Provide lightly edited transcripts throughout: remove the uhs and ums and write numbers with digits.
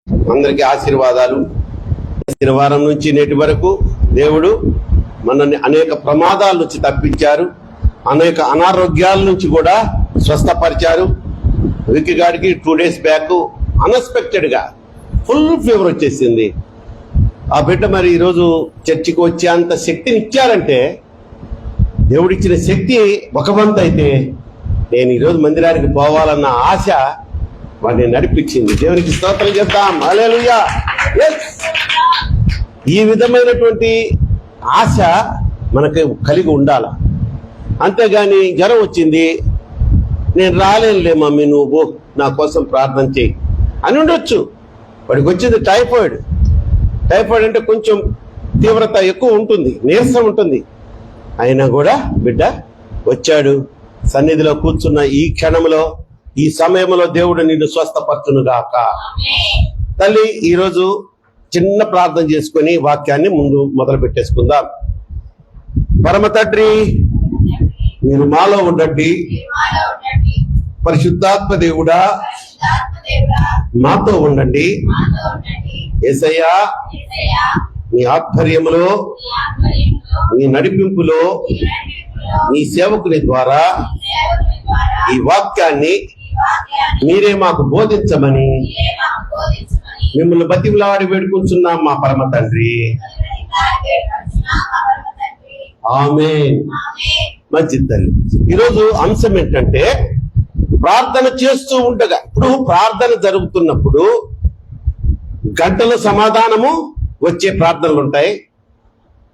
అందరికీ ఆశీర్వాదాలు. శనివారం నుంచి నేటి వరకు దేవుడు మనల్ని అనేక ప్రమాదాల నుంచి తప్పించారు, అనేక అనారోగ్యాల నుంచి కూడా స్వస్థపరిచారు. విక్కీ గారికి 2 days బ్యాక్ అన్ఎక్స్పెక్టెడ్ గా ఫుల్ ఫీవర్ వచ్చేసింది. ఆ బిడ్డ మరి ఈరోజు చర్చికి వచ్చేంత శక్తిని ఇచ్చారంటే దేవుడిచ్చిన శక్తి ఒక వంతు అయితే నేను ఈరోజు మందిరానికి పోవాలన్న ఆశ వాడిని నడిపించింది. దేవునికి స్తోత్రం చేద్దాం. హల్లెలూయా. ఈ విధమైనటువంటి ఆశ మనకు కలిగి ఉండాలి. అంతేగాని జ్వరం వచ్చింది, నేను రాలేనులే మమ్మీ, నువ్వు నా కోసం ప్రార్థన చేయి అని ఉండొచ్చు. వాడికి వచ్చింది టైఫాయిడ్. టైఫాయిడ్ అంటే కొంచెం తీవ్రత ఎక్కువ ఉంటుంది, నీరసం ఉంటుంది. అయినా కూడా బిడ్డ వచ్చాడు. సన్నిధిలో కూర్చున్న ఈ క్షణంలో, ఈ సమయంలో దేవుడు నిన్ను స్వస్థపరచునుగాక. తల్లి, ఈరోజు చిన్న ప్రార్థన చేసుకుని వాక్యాన్ని ముందు మొదలు పెట్టేసుకుందాం. పరమ తండ్రి, మీరు మాలో ఉండండి. పరిశుద్ధాత్మ దేవుడా మాతో ఉండండి. యేసయ్యా, నీ ఆధ్వర్యములో, నీ నడిపింపులో, నీ సేవకుని ద్వారా ఈ వాక్యాన్ని మీరే మాకు బోధించమని మిమ్మల్ని బతిమలాడి వేడుకుంటున్నాం మా పరమ తండ్రి. ఆమేన్. మంచిది తల్లి. ఈరోజు అంశం ఏంటంటే ప్రార్థన చేస్తూ ఉండగా, ఇప్పుడు ప్రార్థన జరుగుతున్నప్పుడు గంటల సమాధానము వచ్చే ప్రార్థనలు ఉంటాయి,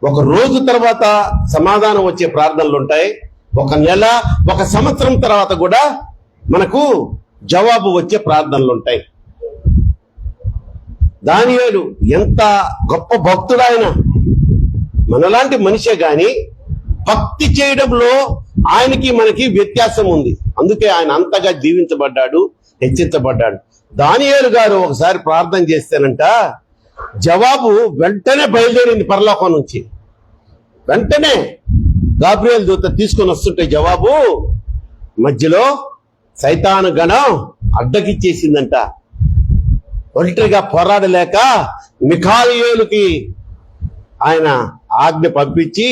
ఒక రోజు తర్వాత సమాధానం వచ్చే ప్రార్థనలు ఉంటాయి, ఒక నెల, ఒక సంవత్సరం తర్వాత కూడా మనకు జవాబు వచ్చే ప్రార్థనలు ఉంటాయి. దానియేలు ఎంత గొప్ప భక్తుడాయన, మనలాంటి మనిషే గాని భక్తి చేయడంలో ఆయనకి మనకి వ్యత్యాసం ఉంది. అందుకే ఆయన అంతగా దీవించబడ్డాడు, హెచ్చించబడ్డాడు. దానియేలు గారు ఒకసారి ప్రార్థన చేస్తేనంట జవాబు వెంటనే బయలుదేరింది పరలోకం నుంచి. వెంటనే గాబ్రియల్ దూత తీసుకొని వస్తుంటే జవాబు మధ్యలో సైతాను గణం అడ్డకిచ్చేసిందంట. ఒంటరిగా పోరాడలేక మిఖాయేలుకి ఆయన ఆజ్ఞ పంపించి,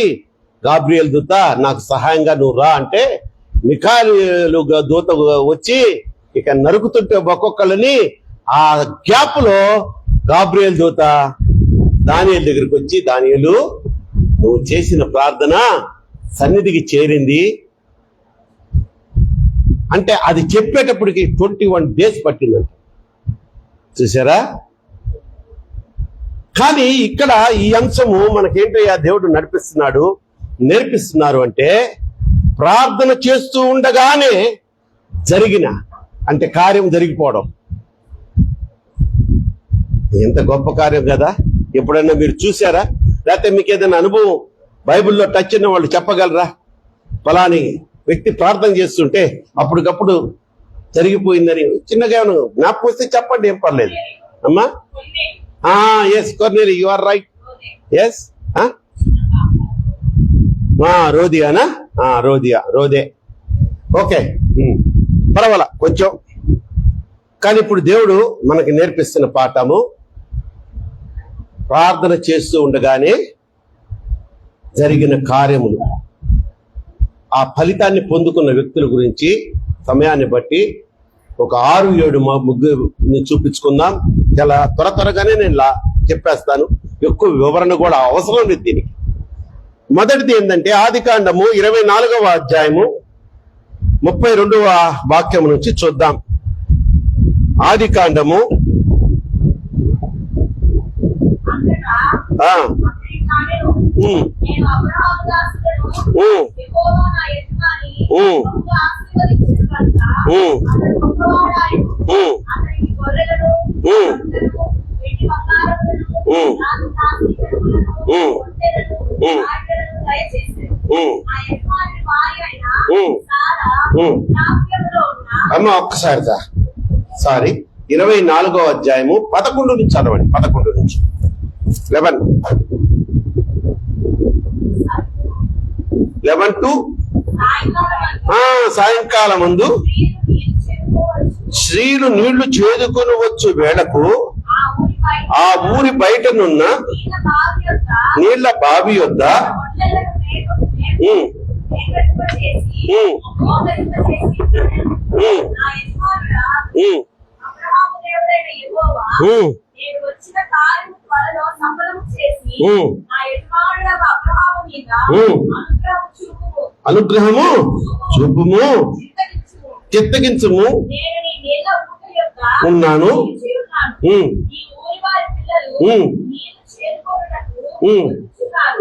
గాబ్రియల్ దూత నాకు సహాయంగా నువ్వు రా అంటే, మిఖాయేలు దూత వచ్చి ఇక నరుకుతుంటే ఒక్కొక్కళ్ళని, ఆ గ్యాప్ లో గాబ్రియల్ దూత దానియేలు దగ్గరికి వచ్చి, దానియేలు నువ్వు చేసిన ప్రార్థన సన్నిధికి చేరింది అంటే అది చెప్పేటప్పటికి 21 days పట్టిందంట. చూసారా? కానీ ఇక్కడ ఈ అంశము మనకేంటయ్యా దేవుడు నేర్పిస్తున్నారు అంటే ప్రార్థన చేస్తూ ఉండగానే జరిగిన అంటే కార్యం జరిగిపోవడం ఎంత గొప్ప కార్యం కదా. ఎప్పుడన్నా మీరు చూసారా? లేకపోతే మీకు ఏదైనా అనుభవం బైబిల్లో టచ్ ఉన్న వాళ్ళు చెప్పగలరా? ఫలాని వ్యక్తి ప్రార్థన చేస్తుంటే అప్పటికప్పుడు జరిగిపోయిందని చిన్నగా జ్ఞాపకం వస్తే చెప్పండి, ఏం పర్లేదు అమ్మా. Yes Cornelie, you are right. Yes రోదియానా? రోదే. ఓకే, పర్వాలా కొంచెం. కానీ ఇప్పుడు దేవుడు మనకి నేర్పిస్తున్న పాఠము ప్రార్థన చేస్తూ ఉండగానే జరిగిన కార్యములు, ఆ ఫలితాన్ని పొందుకున్న వ్యక్తుల గురించి సమయాన్ని బట్టి ఒక 6-7 ముగ్గురిని చూపించుకుందాం. చాలా త్వరగానే నేను చెప్పేస్తాను, ఎక్కువ వివరణ కూడా అవసరం లేదు దీనికి. మొదటిది ఏంటంటే ఆదికాండము 24వ అధ్యాయము 32వ వాక్యం నుంచి చూద్దాం. ఆదికాండము అమ్మ ఒక్కసారి సారీ 24వ అధ్యాయము 11 నుంచి చదవండి. 11 నుంచి 11 టు సాయంకాలం ముందు స్త్రీలు నీళ్లు చేదుకొని వచ్చు వేళకు ఆ ఊరి బయటనున్న నీళ్ల బావి యొద్ద అనుగ్రహము చూపుము, చిత్తగించుము ఉన్నాను.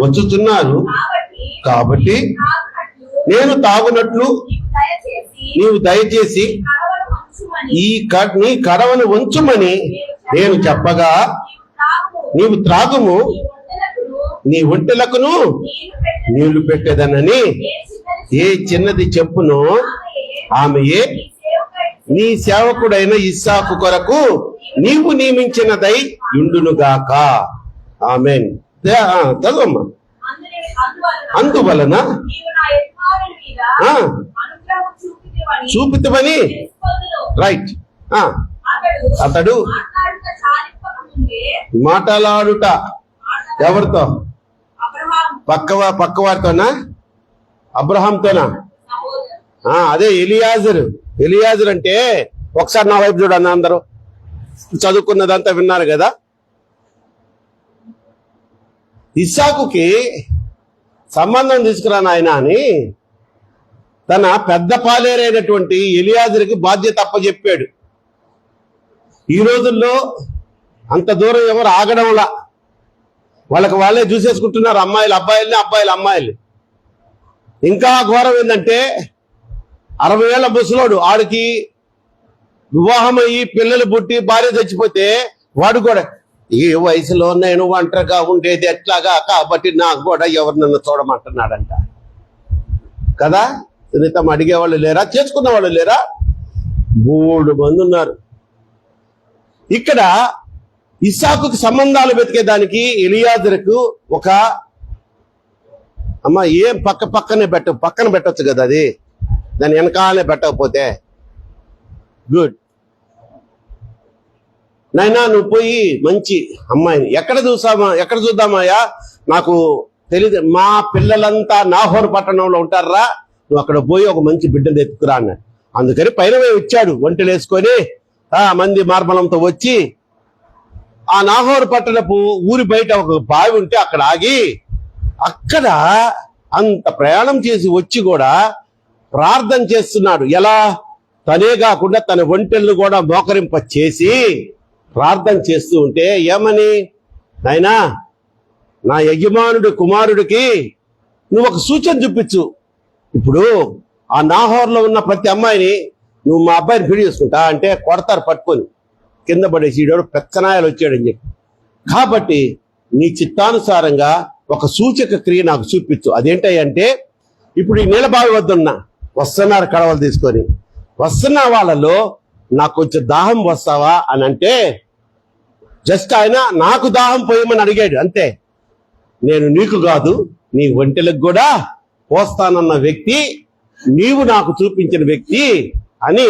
వచ్చుచున్నారు కాబట్టి నేను తాగునట్లు నీవు దయచేసి నీ కడవను ఉంచుమని నేను చెప్పగా నీవు త్రాగుము, నీ ఒంటెలకును నీళ్లు పెట్టేదనని ఏ చిన్నది చెప్పును ఆమెయే నీ సేవకుడైన ఇస్సాకు కొరకు నీవు నియమించినదై యుండునుగాక. ఆమేన్. చదవమ్మా. అందువలన చూపితమని రైట్. అతడు మాటలాడుట ఎవరితో? పక్కవారితోనా? అబ్రహాంతోనా? అదే ఎలియాజరు అంటే ఒకసారి నా వైపు చూడన్న, అందరూ చదువుకున్నదంతా విన్నారు కదా. ఇస్సాకుకి సంబంధం తీసుకురా నాయన అని తన పెద్ద పాలేరైనటువంటి ఎలియాజరుకి బాధ్యత అప్పచెప్పాడు. ఈ రోజుల్లో అంత దూరం ఎవరు ఆగడంలా, వాళ్ళకి వాళ్ళే చూసేసుకుంటున్నారు, అమ్మాయిలు అబ్బాయిల్ని, అబ్బాయిలు అమ్మాయిలు. ఇంకా ఘోరం ఏంటంటే 60 ఏళ్ల ముసలోడు, ఆడికి వివాహం అయ్యి పిల్లలు పుట్టి భార్య చచ్చిపోతే వాడు కూడా ఈ వయసులో నేను ఒంటరిగా ఉండేది ఎట్లాగా, కాబట్టి నాకు కూడా ఎవరు నన్ను చూడమంటున్నాడంట కదా. సునీతం అడిగేవాళ్ళు లేరా? చేసుకున్న వాళ్ళు లేరా? 3 మంది ఉన్నారు. ఇక్కడ ఇస్సాకుకి సంబంధాలు వెతికేదానికి ఎలియాజరుకు ఒక అమ్మ ఏం పక్కన పెట్టచ్చు కదా, అది దాని వెనకాలనే పెట్టకపోతే గుడ్ నైనా నువ్వు పోయి మంచి అమ్మాయిని ఎక్కడ చూద్దామయ్యా, నాకు తెలియదు, మా పిల్లలంతా నాహోరు పట్టణంలో ఉంటారా, నువ్వు అక్కడ పోయి ఒక మంచి బిడ్డను ఎత్తుకురా అన్నాడు. అందుకని పైన ఇచ్చాడు, ఒంటెలు వేసుకొని మంది మార్బలంతో వచ్చి ఆ నాహోరు పట్టణపు ఊరి బయట ఒక బావి ఉంటే అక్కడ ఆగి, అక్కడ అంత ప్రయాణం చేసి వచ్చి కూడా ప్రార్థన చేస్తున్నాడు. ఎలా? తనే కాకుండా తన ఒంటెలను కూడా మోకరింప చేసి ప్రార్థన చేస్తూ ఉంటే ఏమని, నాయనా నా యజమానుడి కుమారుడికి నువ్వు ఒక సూచన చూపించు. ఇప్పుడు ఆ నాహోర్లో ఉన్న ప్రతి అమ్మాయిని నువ్వు మా అబ్బాయిని పెళ్లి చేసుకుంటా అంటే కొడతారు పట్టుకొని, కింద పడేసి పెచ్చనాయాలు వచ్చాడని చెప్పి. కాబట్టి నీ చిత్తానుసారంగా ఒక సూచక క్రియ నాకు చూపించు. అదేంటంటే ఇప్పుడు ఈ నీళ్ళబావి వద్దున్నా వస్తున్నారు కడవలు తీసుకొని, వస్తున్న వాళ్ళలో నాకు కొంచెం దాహం వస్తావా అని అంటే జస్ట్ ఆయన నాకు దాహం పోయమని అడిగాడు అంతే. నేను నీకు కాదు నీ ఒంటెలకు కూడా పోస్తానన్న వ్యక్తి నీవు నాకు చూపించిన వ్యక్తి అని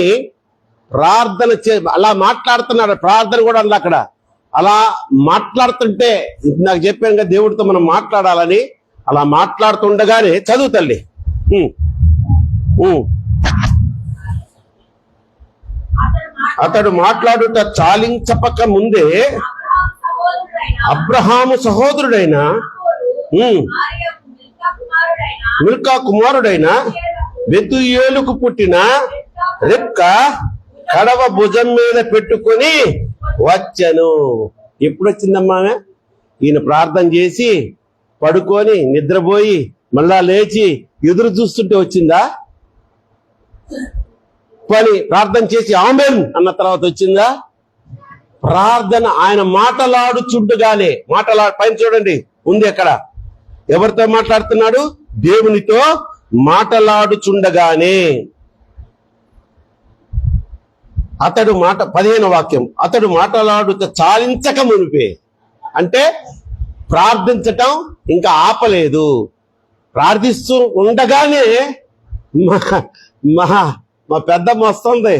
ప్రార్థన అలా మాట్లాడుతున్నాడు. ప్రార్థన కూడా ఉంది అక్కడ. అలా మాట్లాడుతుంటే నాకు చెప్పాను కదా దేవుడితో మనం మాట్లాడాలని, అలా మాట్లాడుతుండగానే చదువు తల్లి. అతడు మాట్లాడుట చాలించపక ముందే అబ్రహాము సహోదరుడైన మిల్కా కుమారుడైన బెతూయేలుకు పుట్టిన రెబ్కా కడవ భుజం మీద పెట్టుకొని వచ్చాను. ఎప్పుడు వచ్చిందమ్మా? ఈయన ప్రార్థన చేసి పడుకొని నిద్రపోయి మళ్ళా లేచి ఎదురు చూస్తుంటే వచ్చిందా? పని ప్రార్థన చేసి ఆమేన్ అన్న తర్వాత వచ్చిందా? ప్రార్థన ఆయన మాటలాడుచుండగానే పైన చూడండి ఉంది అక్కడ. ఎవరితో మాట్లాడుతున్నాడు? దేవునితో మాటలాడుచుండగానే అతడు 15వ వాక్యం, అతడు మాటలాడుత చాలించక మునిపే, అంటే ప్రార్థించటం ఇంకా ఆపలేదు. ప్రార్థిస్తూ ఉండగానే మా పెద్దమ్మ వస్తుంది.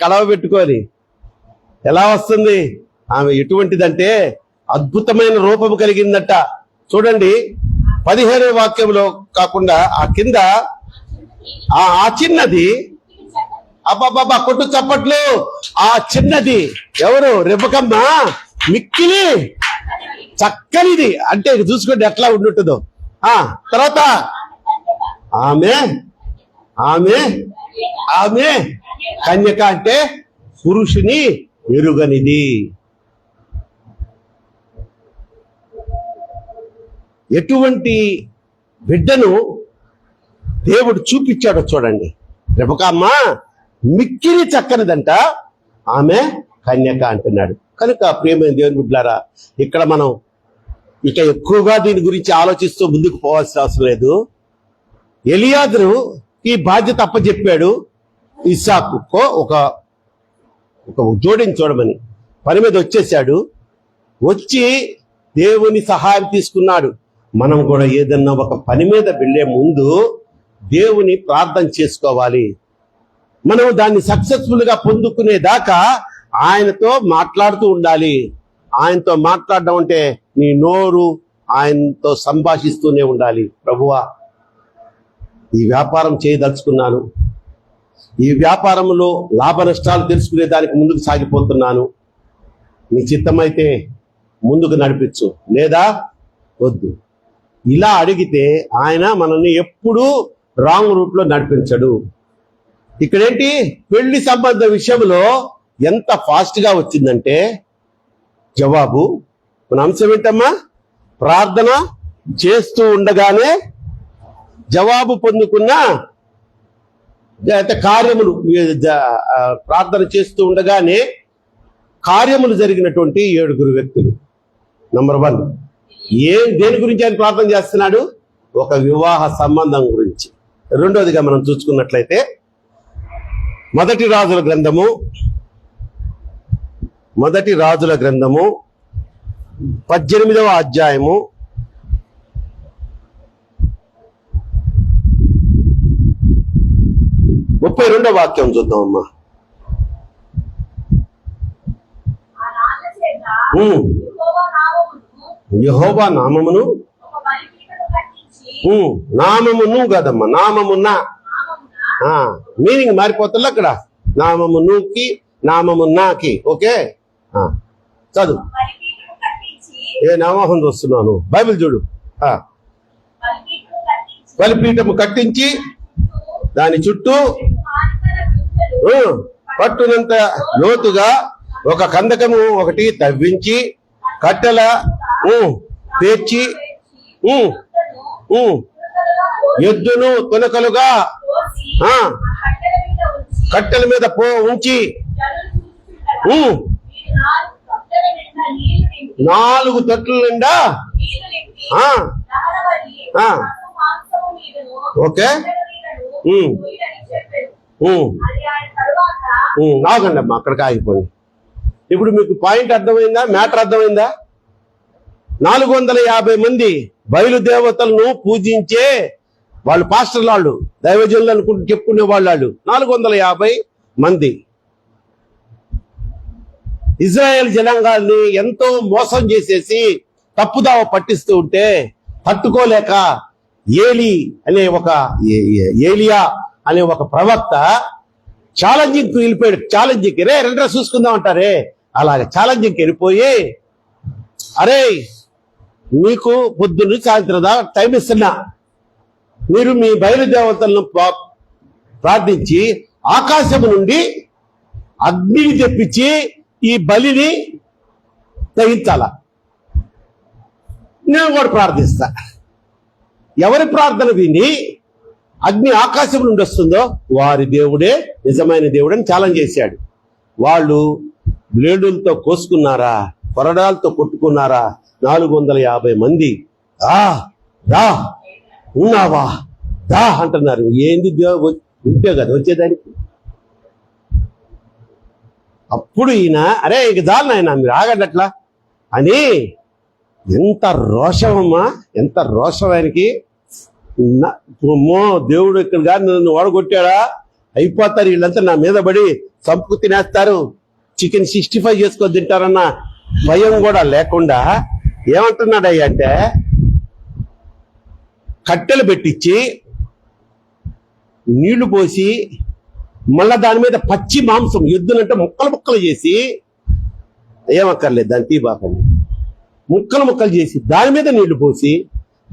కడవ పెట్టుకొని ఎలా వస్తుంది? ఆమె ఎటువంటిదంటే అద్భుతమైన రూపము కలిగిందట. చూడండి 15వ వాక్యంలో కాకుండా ఆ కింద ఆ చిన్నది, అబ్బాబ్బా కొట్టు చప్పట్లు, ఆ చిన్నది ఎవరు? రెబెకమ్మ మిక్కిలి చక్కనిది. అంటే చూసుకోండి ఎట్లా ఉంటుందో. తర్వాత ఆమె ఆమె ఆమె కన్యక అంటే పురుషుని ఎరుగనిది. ఎటువంటి బిడ్డను దేవుడు చూపించాడో చూడండి. రెబెకమ్మ మిక్కిలి చక్కనిదంట, ఆమె కన్యక అంటున్నాడు. కనుక ప్రియమైన దేవుని బిడ్డలారా, ఇక్కడ మనం ఇక ఎక్కువగా దీని గురించి ఆలోచిస్తూ ముందుకు పోవాల్సిన అవసరం లేదు. ఎలియాజరు ఈ బాధ్యత అప్పచెప్పాడు ఇస్సాకుకో ఒక జోడిని చూడమని. పని మీద వచ్చేసాడు. వచ్చి దేవుని సహాయం తీసుకున్నాడు. మనం కూడా ఏదన్నా ఒక పని మీద వెళ్లే ముందు దేవుని ప్రార్థన చేసుకోవాలి. మనం దాన్ని సక్సెస్ఫుల్ గా పొందుకునేదాకా ఆయనతో మాట్లాడుతూ ఉండాలి. ఆయనతో మాట్లాడడం అంటే నీ నోరు ఆయనతో సంభాషిస్తూనే ఉండాలి. ప్రభువా, ఈ వ్యాపారం చేయదలుచుకున్నాను, ఈ వ్యాపారంలో లాభ నష్టాలు తెలుసుకునే దానికి ముందుకు సాగిపోతున్నాను, నీ చిత్తమైతే ముందుకు నడిపించు, లేదా వద్దు. ఇలా అడిగితే ఆయన మనల్ని ఎప్పుడూ రాంగ్ రూట్ లో నడిపించడు. ఇక్కడేంటి, పెళ్లి సంబంధ విషయంలో ఎంత ఫాస్ట్ గా వచ్చిందంటే జవాబు. మన అంశం ఏంటమ్మా? ప్రార్థన చేస్తూ ఉండగానే జవాబు పొందుకున్న కార్యములు, ప్రార్థన చేస్తూ ఉండగానే కార్యములు జరిగినటువంటి 7 వ్యక్తులు. నంబర్ 1, దేని గురించి ఆయన ప్రార్థన చేస్తున్నాడు? ఒక వివాహ సంబంధం గురించి. రెండోదిగా మనం చూసుకున్నట్లయితే మొదటి రాజుల గ్రంథము 18వ అధ్యాయము 32వ వాక్యం చూద్దామమ్మా. యెహోవా నామమును, నామమును కాదమ్మా, నామమున్న, మీనింగ్ మారిపోతుంది అక్కడ. నామమునుకి నామమున్నాకి. ఓకే, చదువు. ఏ నామం వస్తున్నాను, బైబిల్ చూడు. బలిపీఠము కట్టించి దాని చుట్టూ పట్టునంత లోతుగా ఒక కందకము ఒకటి తవ్వించి కట్టెల పేర్చి ఎద్దును తునకలుగా కట్టెల మీద ఉంచి 4 తొట్ల నిండా. ఓకే, ఆగండి అమ్మా, అక్కడికి ఆగిపోయింది. ఇప్పుడు మీకు పాయింట్ అర్థమైందా? మ్యాటర్ అర్థమైందా? 450 మంది బయలుదేవతలను పూజించే వాళ్ళు, పాస్టర్లు, వాళ్ళు దైవజనులు అనుకుంటూ చెప్పుకునే వాళ్ళు 450 మంది ఇజ్రాయెల్ జనాంగాల్ని ఎంతో మోసం చేసేసి తప్పుదావ పట్టిస్తూ ఉంటే తట్టుకోలేక ఏలియా అనే ఒక ప్రవక్త ఛాలెంజింగ్ వెళ్ళిపోయాడు. ఛాలెంజింగ్ రెండ్రా చూసుకుందాం అంటారే, అలాగే ఛాలెంజింగ్ వెళ్ళిపోయి, అరే మీకు పొద్దున్న సాయంత్రం దాకా టైం ఇస్తున్నా, మీరు మీ బయలుదేవతలను ప్రార్థించి ఆకాశం నుండి అగ్నిని తెప్పించి ఈ బలిని తగ్గించాల. నేను కూడా ప్రార్థిస్తా. ఎవరి ప్రార్థన విని అగ్ని ఆకాశం నుండి వస్తుందో వారి దేవుడే నిజమైన దేవుడని ఛాలెంజ్ చేశాడు. వాళ్ళు బ్లేడులతో కోసుకున్నారా, కొరడాలతో కొట్టుకున్నారా? 450 మంది దా ఉన్నావా దా అంటున్నారు. ఏంది ఉంటే కదా వచ్చేదానికి. అప్పుడు ఈయన, అరే ఇక చాలు నాయన, మీరు ఆగండి అట్లా అని. ఎంత రోషమమ్మా, ఎంత రోషం ఆయనకి. దేవుడు ఇక్కడ కానీ నన్ను ఓడగొట్టాడా, అయిపోతారు వీళ్ళంతా నా మీద పడి చంపుకు తినేస్తారు, చికెన్ 65 చేసుకొని తింటారన్న భయం కూడా లేకుండా ఏమంటున్నాడయ్యా అంటే, కట్టెలు పెట్టించి నీళ్లు పోసి మళ్ళా దాని మీద పచ్చి మాంసం ఎద్దునంటే ముక్కలు ముక్కలు చేసి, ఏమక్కర్లేదు దాని తీబాకండి, ముక్కలు ముక్కలు చేసి దాని మీద నీళ్లు పోసి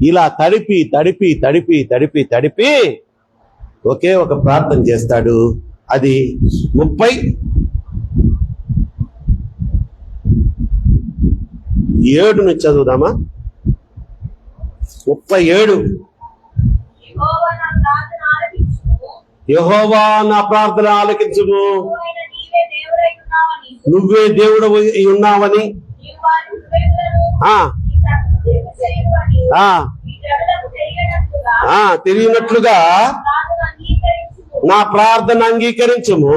ఇలా తడిపి తడిపి తడిపి తడిపి తడిపి ఒకే ఒక ప్రార్థన చేస్తాడు. అది 37 నుంచి చదువుదామా. 37. యెహోవా నా ప్రార్థన ఆలకించుము, నువ్వే దేవుడు ఉన్నావని తెలియనట్లుగా నా ప్రార్థన అంగీకరించుము.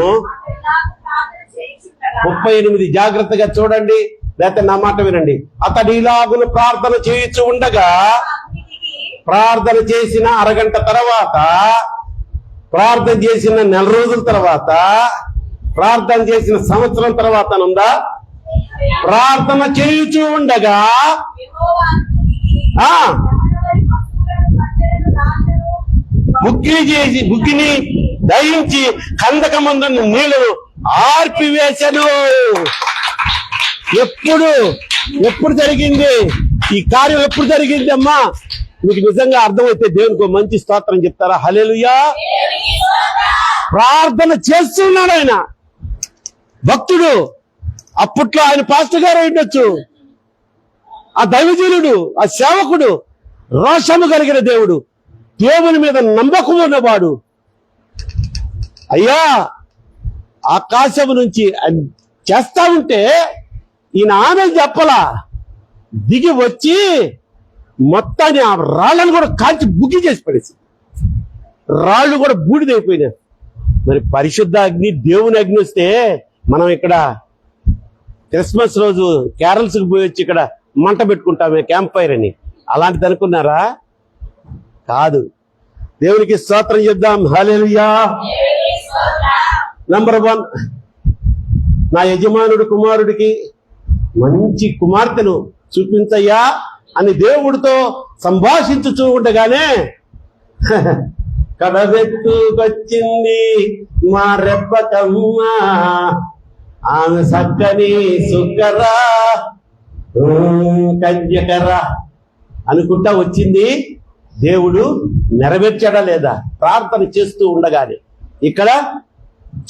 38 జాగ్రత్తగా చూడండి, లేకపోతే నా మాట వినండి. అతడు ఇలాగున ప్రార్థన చేయించు ఉండగా, ప్రార్థన చేసిన అరగంట తర్వాత, ప్రార్థన చేసిన నెల రోజుల తర్వాత, ప్రార్థన చేసిన సంవత్సరం తర్వాత నుందా, ప్రార్థన చేయించు ఉండగా బుగ్గిని దయించి కందకమందు నీళ్లను ఆర్పివేశాను. ఎప్పుడు జరిగింది ఈ కార్యం? ఎప్పుడు జరిగింది అమ్మా? మీకు నిజంగా అర్థమైతే దేవునికి మంచి స్తోత్రం చెప్తారా? హల్లెలూయా. ప్రార్థన చేస్తున్నాడు ఆయన, భక్తుడు. అప్పట్లో ఆయన పాస్టర్ గారు ఉండొచ్చు, ఆ దైవజనుడు, ఆ సేవకుడు, రోషము కలిగిన దేవుడు, దేవుని మీద నమ్మకం ఉన్నవాడు. అయ్యా, ఆకాశం నుంచి చేస్తా ఉంటే ఈయన ఆమె చెప్పలా, దిగి వచ్చి మొత్తాన్ని ఆ రాళ్ళను కూడా కాల్చి బుగ్గి చేసి పడేసి, రాళ్ళు కూడా బూడిదైపోయినాయి. మరి పరిశుద్ధ అగ్ని, దేవుని అగ్ని వస్తే మనం ఇక్కడ క్రిస్మస్ రోజు క్యారల్స్కి పోయి వచ్చి ఇక్కడ మంట పెట్టుకుంటామే, క్యాంప్ ఫైర్ అని. అలాంటిది అనుకున్నారా? కాదు. దేవునికి స్తోత్రం చెప్దాం. హల్లెలూయా. నంబర్ 1, నా యజమానుడు కుమారుడికి మంచి కుమార్తెను చూపించయ్యా అని దేవుడితో సంభాషించుచూ ఉండగానే కడవెత్తుకొచ్చింది మా రెప్పకమ్మ, ఆమె సక్కని సుక్కరా కన్యకరా అనుకుంటా వచ్చింది. దేవుడు నెరవేర్చాడా లేదా? ప్రార్థన చేస్తూ ఉండగానే, ఇక్కడ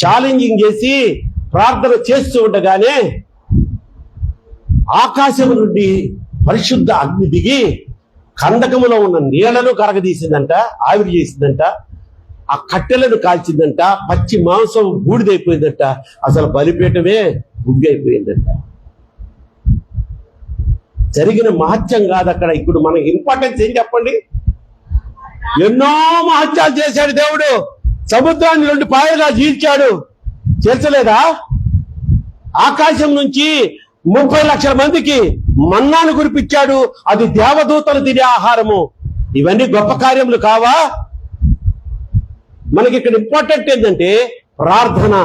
ఛాలెంజింగ్ చేసి ప్రార్థన చేస్తూ ఉండగానే ఆకాశం నుండి పరిశుద్ధ అగ్ని దిగి కందకములో ఉన్న నీళ్లను కరగదీసిందంట, ఆవిరి చేసిందంట, ఆ కట్టెలను కాల్చిందంట, పచ్చి మాంసం బూడిదైపోయిందంట, అసలు బలిపీఠమే బుగ్గైపోయిందంట. జరిగిన మహత్యం కాదు అక్కడ. ఇప్పుడు మనకి ఇంపార్టెన్స్ ఏం చెప్పండి? ఎన్నో మహత్యాలు చేశాడు దేవుడు. సముద్రాన్ని 2 పాయలుగా చీల్చాడు, చేర్చలేదా? ఆకాశం నుంచి 30 లక్షల మందికి మన్నాను కురిపించాడు, అది దేవదూతలు తినే ఆహారము. ఇవన్నీ గొప్ప కార్యములు కావా? మనకి ఇక్కడ ఇంపార్టెంట్ ఏంటంటే ప్రార్థన.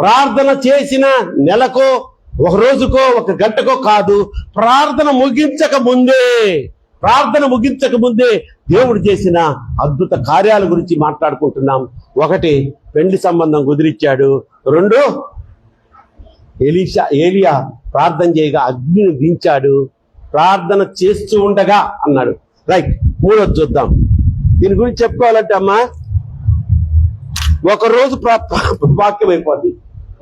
ప్రార్థన చేసిన నెలకో, ఒక రోజుకో, ఒక గంటకో కాదు, ప్రార్థన ముగించక ముందే దేవుడు చేసిన అద్భుత కార్యాల గురించి మాట్లాడుకుంటున్నాం. 1, పెండ్లి సంబంధం కుదిరిచ్చాడు. 2, ఏలియా ప్రార్థన చేయగా అగ్నిని దించాడు, ప్రార్థన చేస్తూ ఉండగా అన్నాడు. రైట్. 3 చూద్దాం. దీని గురించి చెప్పుకోవాలంటే అమ్మా, ఒక రోజు వాక్యం అయిపోద్ది,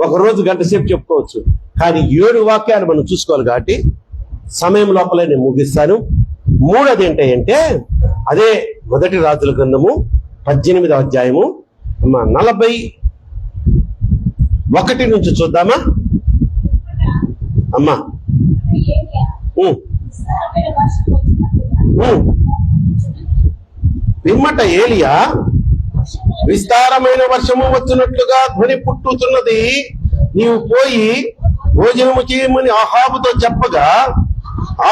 ఒక రోజు గంట సేపు చెప్పుకోవచ్చు. కానీ 7 వాక్యాలు మనం చూసుకోవాలి కాబట్టి సమయం లోపలే నేను ముగిస్తాను. 3 ఏంటంటే అదే 1 రాజుల గ్రంథము 18వ అధ్యాయము 41 నుంచి చూద్దామా అమ్మా. పిమ్మట ఏలియా, విస్తారమైన వర్షము వచ్చినట్లుగా ధ్వని పుట్టుతున్నది, నీవు పోయి భోజనము చేయమని ఆహాబుతో చెప్పగా,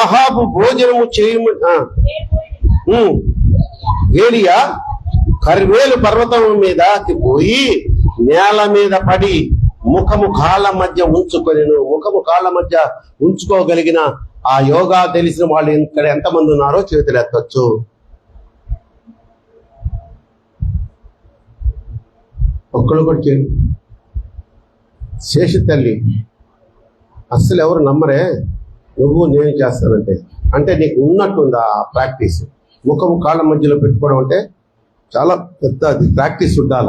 ఆహాబు భోజనము చేయమని ఏలియా కర్వేలు పర్వతం మీదకి పోయి నేల మీద పడి ముఖము కాళ్ళ మధ్య ఉంచుకొనిను. ముఖము కాళ్ళ మధ్య ఉంచుకోగలిగిన ఆ యోగా తెలిసిన వాళ్ళు ఇక్కడ ఎంతమంది ఉన్నారో చేతులు ఎత్తొచ్చు. ఒక్కళ్ళు కూడా చేయండి. శేష తల్లి అస్సలు ఎవరు నమ్మరే, నువ్వు నేను చేస్తానంటే. అంటే నీకు ఉన్నట్టుంది ఆ ప్రాక్టీస్. ముఖము కాళ్ళ మధ్యలో పెట్టుకోవడం అంటే చాలా పెద్ద అది ప్రాక్టీస్ ఉండాల.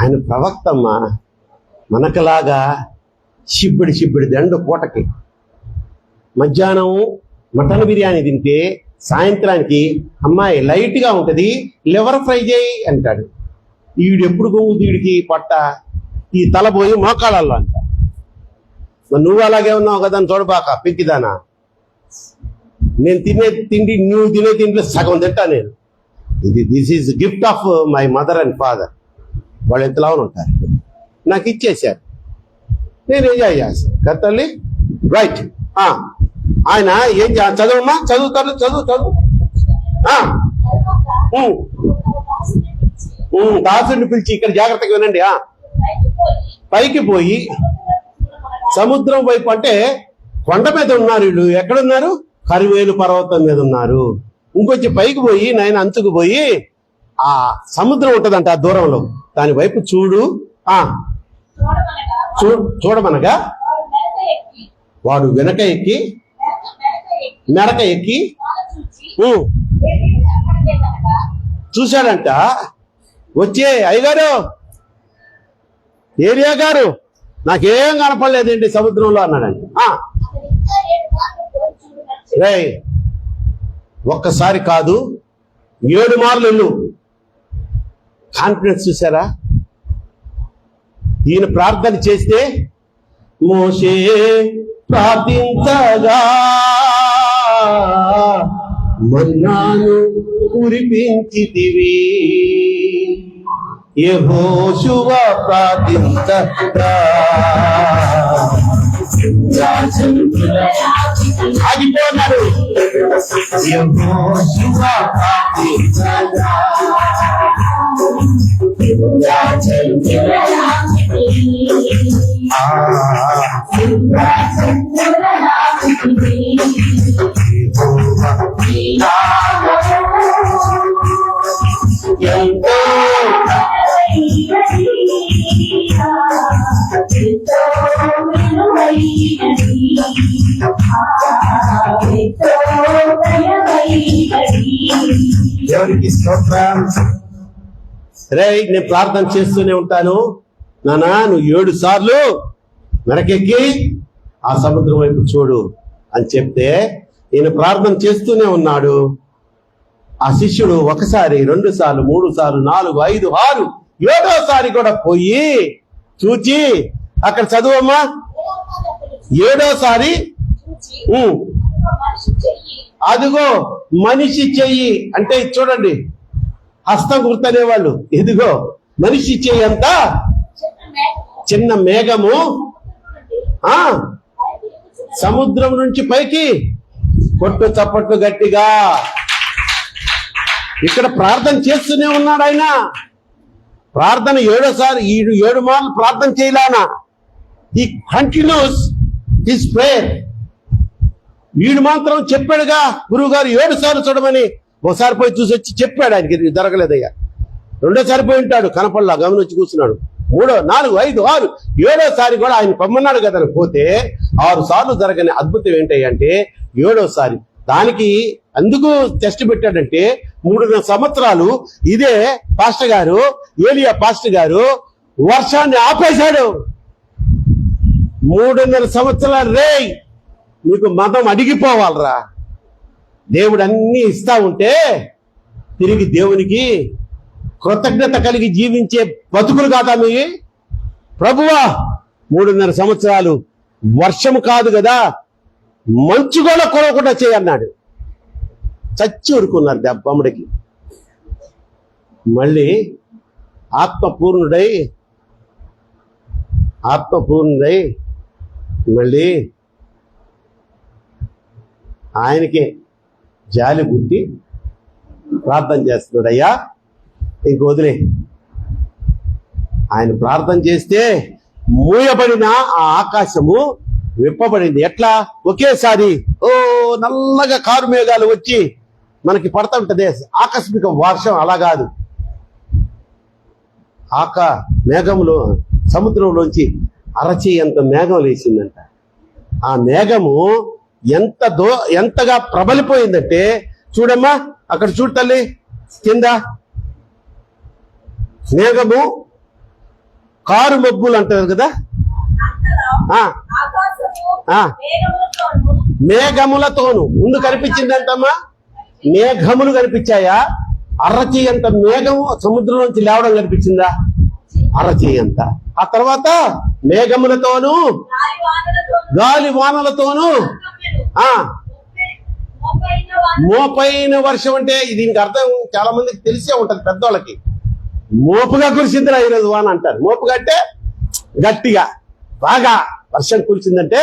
ఆయన ప్రవక్తమ్మ. మనకలాగా చిబ్బిడి దండు పూటకి. మధ్యాహ్నం మటన్ బిర్యానీ తింటే సాయంత్రానికి అమ్మాయి లైట్గా ఉంటుంది, లివర్ ఫ్రై చేయి అంటాడు. వీడు ఎప్పుడు గొంగుతుంది వీడికి పొట్ట, ఈ తల పోయి మోకాళ్ళల్లో అంట. మరి నువ్వు అలాగే ఉన్నావు కదా అని చూడబాక పిక్కిదానా. నేను తినే తిండి నువ్వు తినే తిండిలో సగం తింటా నేను. This is gift of my mother and father. వాళ్ళు ఎంతలా ఉంటారు, నాకు ఇచ్చేశారు, నేను ఎంజాయ్ చేస్తాను కదా తల్లి. రైట్. ఆయన ఏం చదవమ్మా, చదువుతారు, చదువు. దాసుడిని పిలిచి ఇక్కడ జాగ్రత్తగా వినండి. పైకి పోయి సముద్రం వైపు, అంటే కొండ మీద ఉన్నారు వీళ్ళు. ఎక్కడున్నారు? కరివేలు పర్వతం మీద ఉన్నారు. ఇంకొంచెం పైకి పోయి నాయన అంచుకు పోయి ఆ సముద్రం ఉంటదంట ఆ దూరంలో, దాని వైపు చూడు. చూడమనగా వాడు వెనక ఎక్కి మెడక ఎక్కి చూశాడంట. వచ్చే అయ్యగారు, ఏరియా గారు, నాకేం కనపడలేదండి సముద్రంలో అన్నాడండి. రే, ఒక్కసారి కాదు 7 మార్లు వెళ్ళు. కాన్ఫిడెన్స్ చూసారా? ఈయన ప్రార్థన చేస్తే మోషే ప్రార్థించగా మన్నాను కురిపించితివి, యెహోషువ ప్రార్థించగా ఆగిపోన్నాడు. యెహోషువ ప్రార్థించగా దేవునికి స్తోత్రం. రే, నేను ప్రార్థన చేస్తూనే ఉంటాను నానా, నువ్వు 7 సార్లు మెరకెక్కి ఆ సముద్రం వైపు చూడు అని చెప్తే ఈయన ప్రార్థన చేస్తూనే ఉన్నాడు. ఆ శిష్యుడు 1 సారి 2 సార్లు 3 సార్లు 4 5 6 7వ కూడా పోయి చూచి అక్కడ చదువమ్మా. 7వ అదిగో మనిషి చెయ్యి అంటే చూడండి, హస్తం గుర్తనే వాళ్ళు. ఇదిగో మనిషి చెయ్యి అంతా చిన్న మేఘము సముద్రం నుంచి పైకి కొట్టు చప్పట్లు గట్టిగా. ఇక్కడ ప్రార్థన చేస్తూనే ఉన్నాడు ఆయన. ప్రార్థన 7వ 7 మార్లు ప్రార్థన చేయలానా. ఈ కంటిన్యూస్ హిస్ ప్రేయర్. వీడు మాత్రం చెప్పాడుగా గురువు గారు 7 సార్లు చూడమని. ఒకసారి పోయి చూసి వచ్చి చెప్పాడు, ఆయనకి జరగలేదయ్యా. 2వ పోయి ఉంటాడు, కనపడలా, గమనించి కూర్చున్నాడు. 3, 4, 5, 6 7వ కూడా ఆయన పమ్మన్నాడు కదా పోతే 6 సార్లు జరగని అద్భుతం ఏంటంటే 7వ దానికి అందుకు టెస్ట్ పెట్టాడంటే 3.5 సంవత్సరాలు ఇదే పాస్టర్ గారు, ఏలియా పాస్టర్ గారు వర్షాన్ని ఆపేశాడు. 3.5 సంవత్సరాలు రే, నీకు మతం అడిగిపోవాలరా. దేవుడు అన్ని ఇస్తా ఉంటే తిరిగి దేవునికి కృతజ్ఞత కలిగి జీవించే బతుకులు కాదా మీ? ప్రభువా 3.5 సంవత్సరాలు వర్షం కాదు కదా, మంచు కూడా కొరవకుండా చేయన్నాడు. చచ్చి ఊరుకున్నారు దెబ్బమ్మడికి. మళ్ళీ ఆత్మపూర్ణుడై మళ్ళీ ఆయనకే జాలి గుర్తి ప్రార్థన చేస్తున్నాడు. అయ్యా ఇంక వదిలే, ఆయన ప్రార్థన చేస్తే మూయబడిన ఆ ఆకాశము విప్పబడింది. ఎట్లా? ఒకేసారి నల్లగా కారు మేఘాలు వచ్చి మనకి పడతా ఉంటది ఆకస్మిక వర్షం. అలా కాదు, మేఘములో సముద్రంలోంచి అరచేయంత మేఘం లేచిందంట. ఆ మేఘము ఎంతగా ప్రబలిపోయిందంటే, చూడమ్మా అక్కడ చూడు తల్లి, కింద మేఘము కారు మబ్బులు అంటారు కదా, మేఘములతోను ముందు కనిపించిందంటమ్మా. మేఘములు కనిపించాయా? అరచేయంత మేఘము సముద్రంలోంచి లేవడం కనిపించిందా? అరచేయంత. ఆ తర్వాత మేఘములతోను గాలి వానలతోను మోపైన వర్షం. అంటే దీనికి అర్థం చాలా మందికి తెలిసే ఉంటది, పెద్దోళ్ళకి. మోపుగా కురిసిందిరా ఈరోజు వాన అంటారు. మోపుగా అంటే గట్టిగా బాగా వర్షం కురిసిందంటే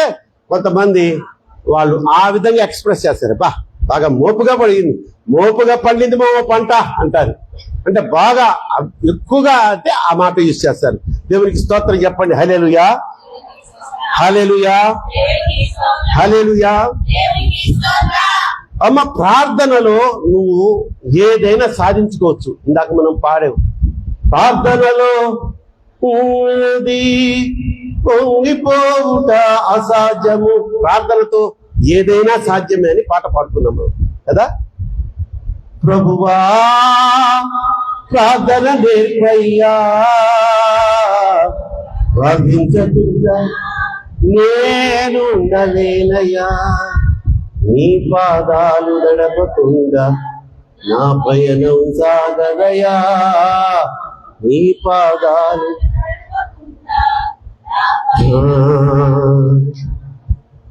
కొంతమంది వాళ్ళు ఆ విధంగా ఎక్స్ప్రెస్ చేస్తారు. బాగా మోపుగా పడింది, మోపుగా పండింది మా పంట అంటారు. అంటే బాగా ఎక్కువగా అంటే ఆ మాట యూజ్ చేస్తారు. దేవునికి స్తోత్రం చెప్పండి. హల్లెలూయా, హల్లెలూయా, హల్లెలూయా. అమ్మ, ప్రార్థనలో నువ్వు ఏదైనా సాధించుకోవచ్చు. ఇందాక మనం పాడావు, ప్రార్థనలో పొంగిపోవుట అసాధ్యము, ప్రార్థనతో ఏదైనా సాధ్యమే అని పాట పాడుకున్నాము కదా. ప్రభువా ప్రార్థన నేర్పయ్యా, ప్రార్థించకుండా నేను ఉండలేనయ్యా, నీ పాదాలు నడపకుండా నా పయనం సాగదయా, నీ పాదాలు.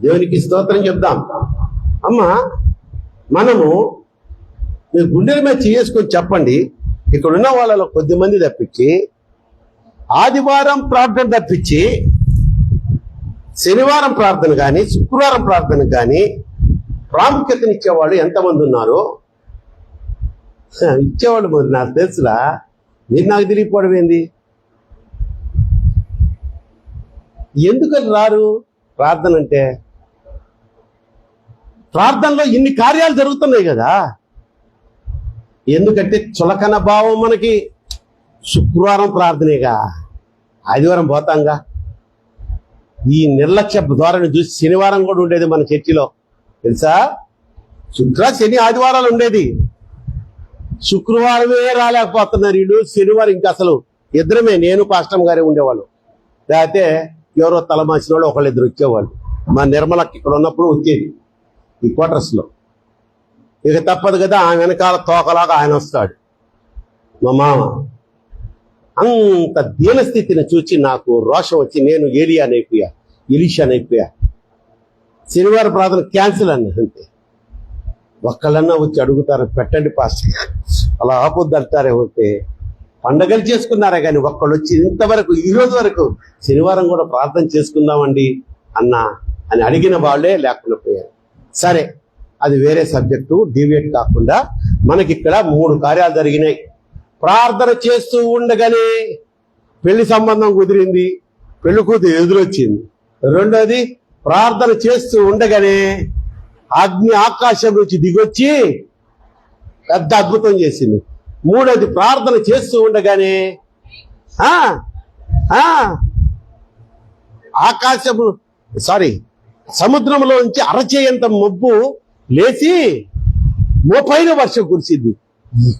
దేవునికి స్తోత్రం చెప్దాం. అమ్మా, మనము మీరు గుండెల మీద చేసుకొని చెప్పండి, ఇక్కడున్న వాళ్ళలో కొద్దిమంది తప్పించి ఆదివారం ప్రార్థన తప్పించి శనివారం ప్రార్థన కానీ శుక్రవారం ప్రార్థన కానీ ప్రాముఖ్యతనిచ్చేవాళ్ళు ఎంతమంది ఉన్నారో ఇచ్చేవాళ్ళు. మరి నాకు తెలుసులా, మీరు నాకు తిరిగిపోవడం ఏంది? ఎందుకని రారు ప్రార్థన అంటే? ప్రార్థనలో ఇన్ని కార్యాలు జరుగుతున్నాయి కదా. ఎందుకంటే చులకన భావం మనకి. శుక్రవారం ప్రార్థనేగా, ఆదివారం పోతాంగా. ఈ నిర్లక్ష్య ధోరణి చూసి శనివారం కూడా ఉండేది మన చర్చిలో, తెలుసా? శని ఆదివారాలు ఉండేది, శుక్రవారమే రాలేకపోతున్నారు వీళ్ళు. శనివారం ఇంకా అసలు ఇద్దరమే, నేను పాస్టమ్ గారే ఉండేవాళ్ళు. లేకపోతే ఎవరో తలమాసిన వాళ్ళు ఒకళ్ళిద్దరు వచ్చేవాళ్ళు. మా నిర్మలకి ఇక్కడ ఉన్నప్పుడు వచ్చేది ఈ క్వార్టర్స్ లో. ఇక తప్పదు కదా, ఆ వెనకాల తోకలాగా ఆయన వస్తాడు మా మామ. అంత దీనస్థితిని చూచి నాకు రోషం వచ్చి నేను ఎలీషానైపోయా. శనివారం ప్రార్థన క్యాన్సిల్ అంతే. ఒక్కళ్ళన్నా వచ్చి అడుగుతారు, పెట్టండి పాస్టర్, అలా ఆపొద్దు అంటారే. ఓకే, పండగలు చేసుకున్నారా కానీ ఒక్కళ్ళు వచ్చి ఇంతవరకు ఈ రోజు వరకు శనివారం కూడా ప్రార్థన చేసుకుందామండి అని అడిగిన వాళ్ళే లేకుండా పోయారు. సరే, అది వేరే సబ్జెక్టు, డివేట్ కాకుండా మనకి ఇక్కడ 3 కార్యాలు జరిగినాయి. ప్రార్థన చేస్తూ ఉండగానే పెళ్లి సంబంధం కుదిరింది, పెళ్లి కూతురు ఎదురొచ్చింది. రెండోది, ప్రార్థన చేస్తూ ఉండగానే అగ్ని ఆకాశం నుంచి దిగొచ్చి పెద్ద అద్భుతం చేసింది. మూడోది, ప్రార్థన చేస్తూ ఉండగానే సముద్రంలోంచి అరచేయంత మబ్బు లేచి మోపైన వర్షం కురిసింది.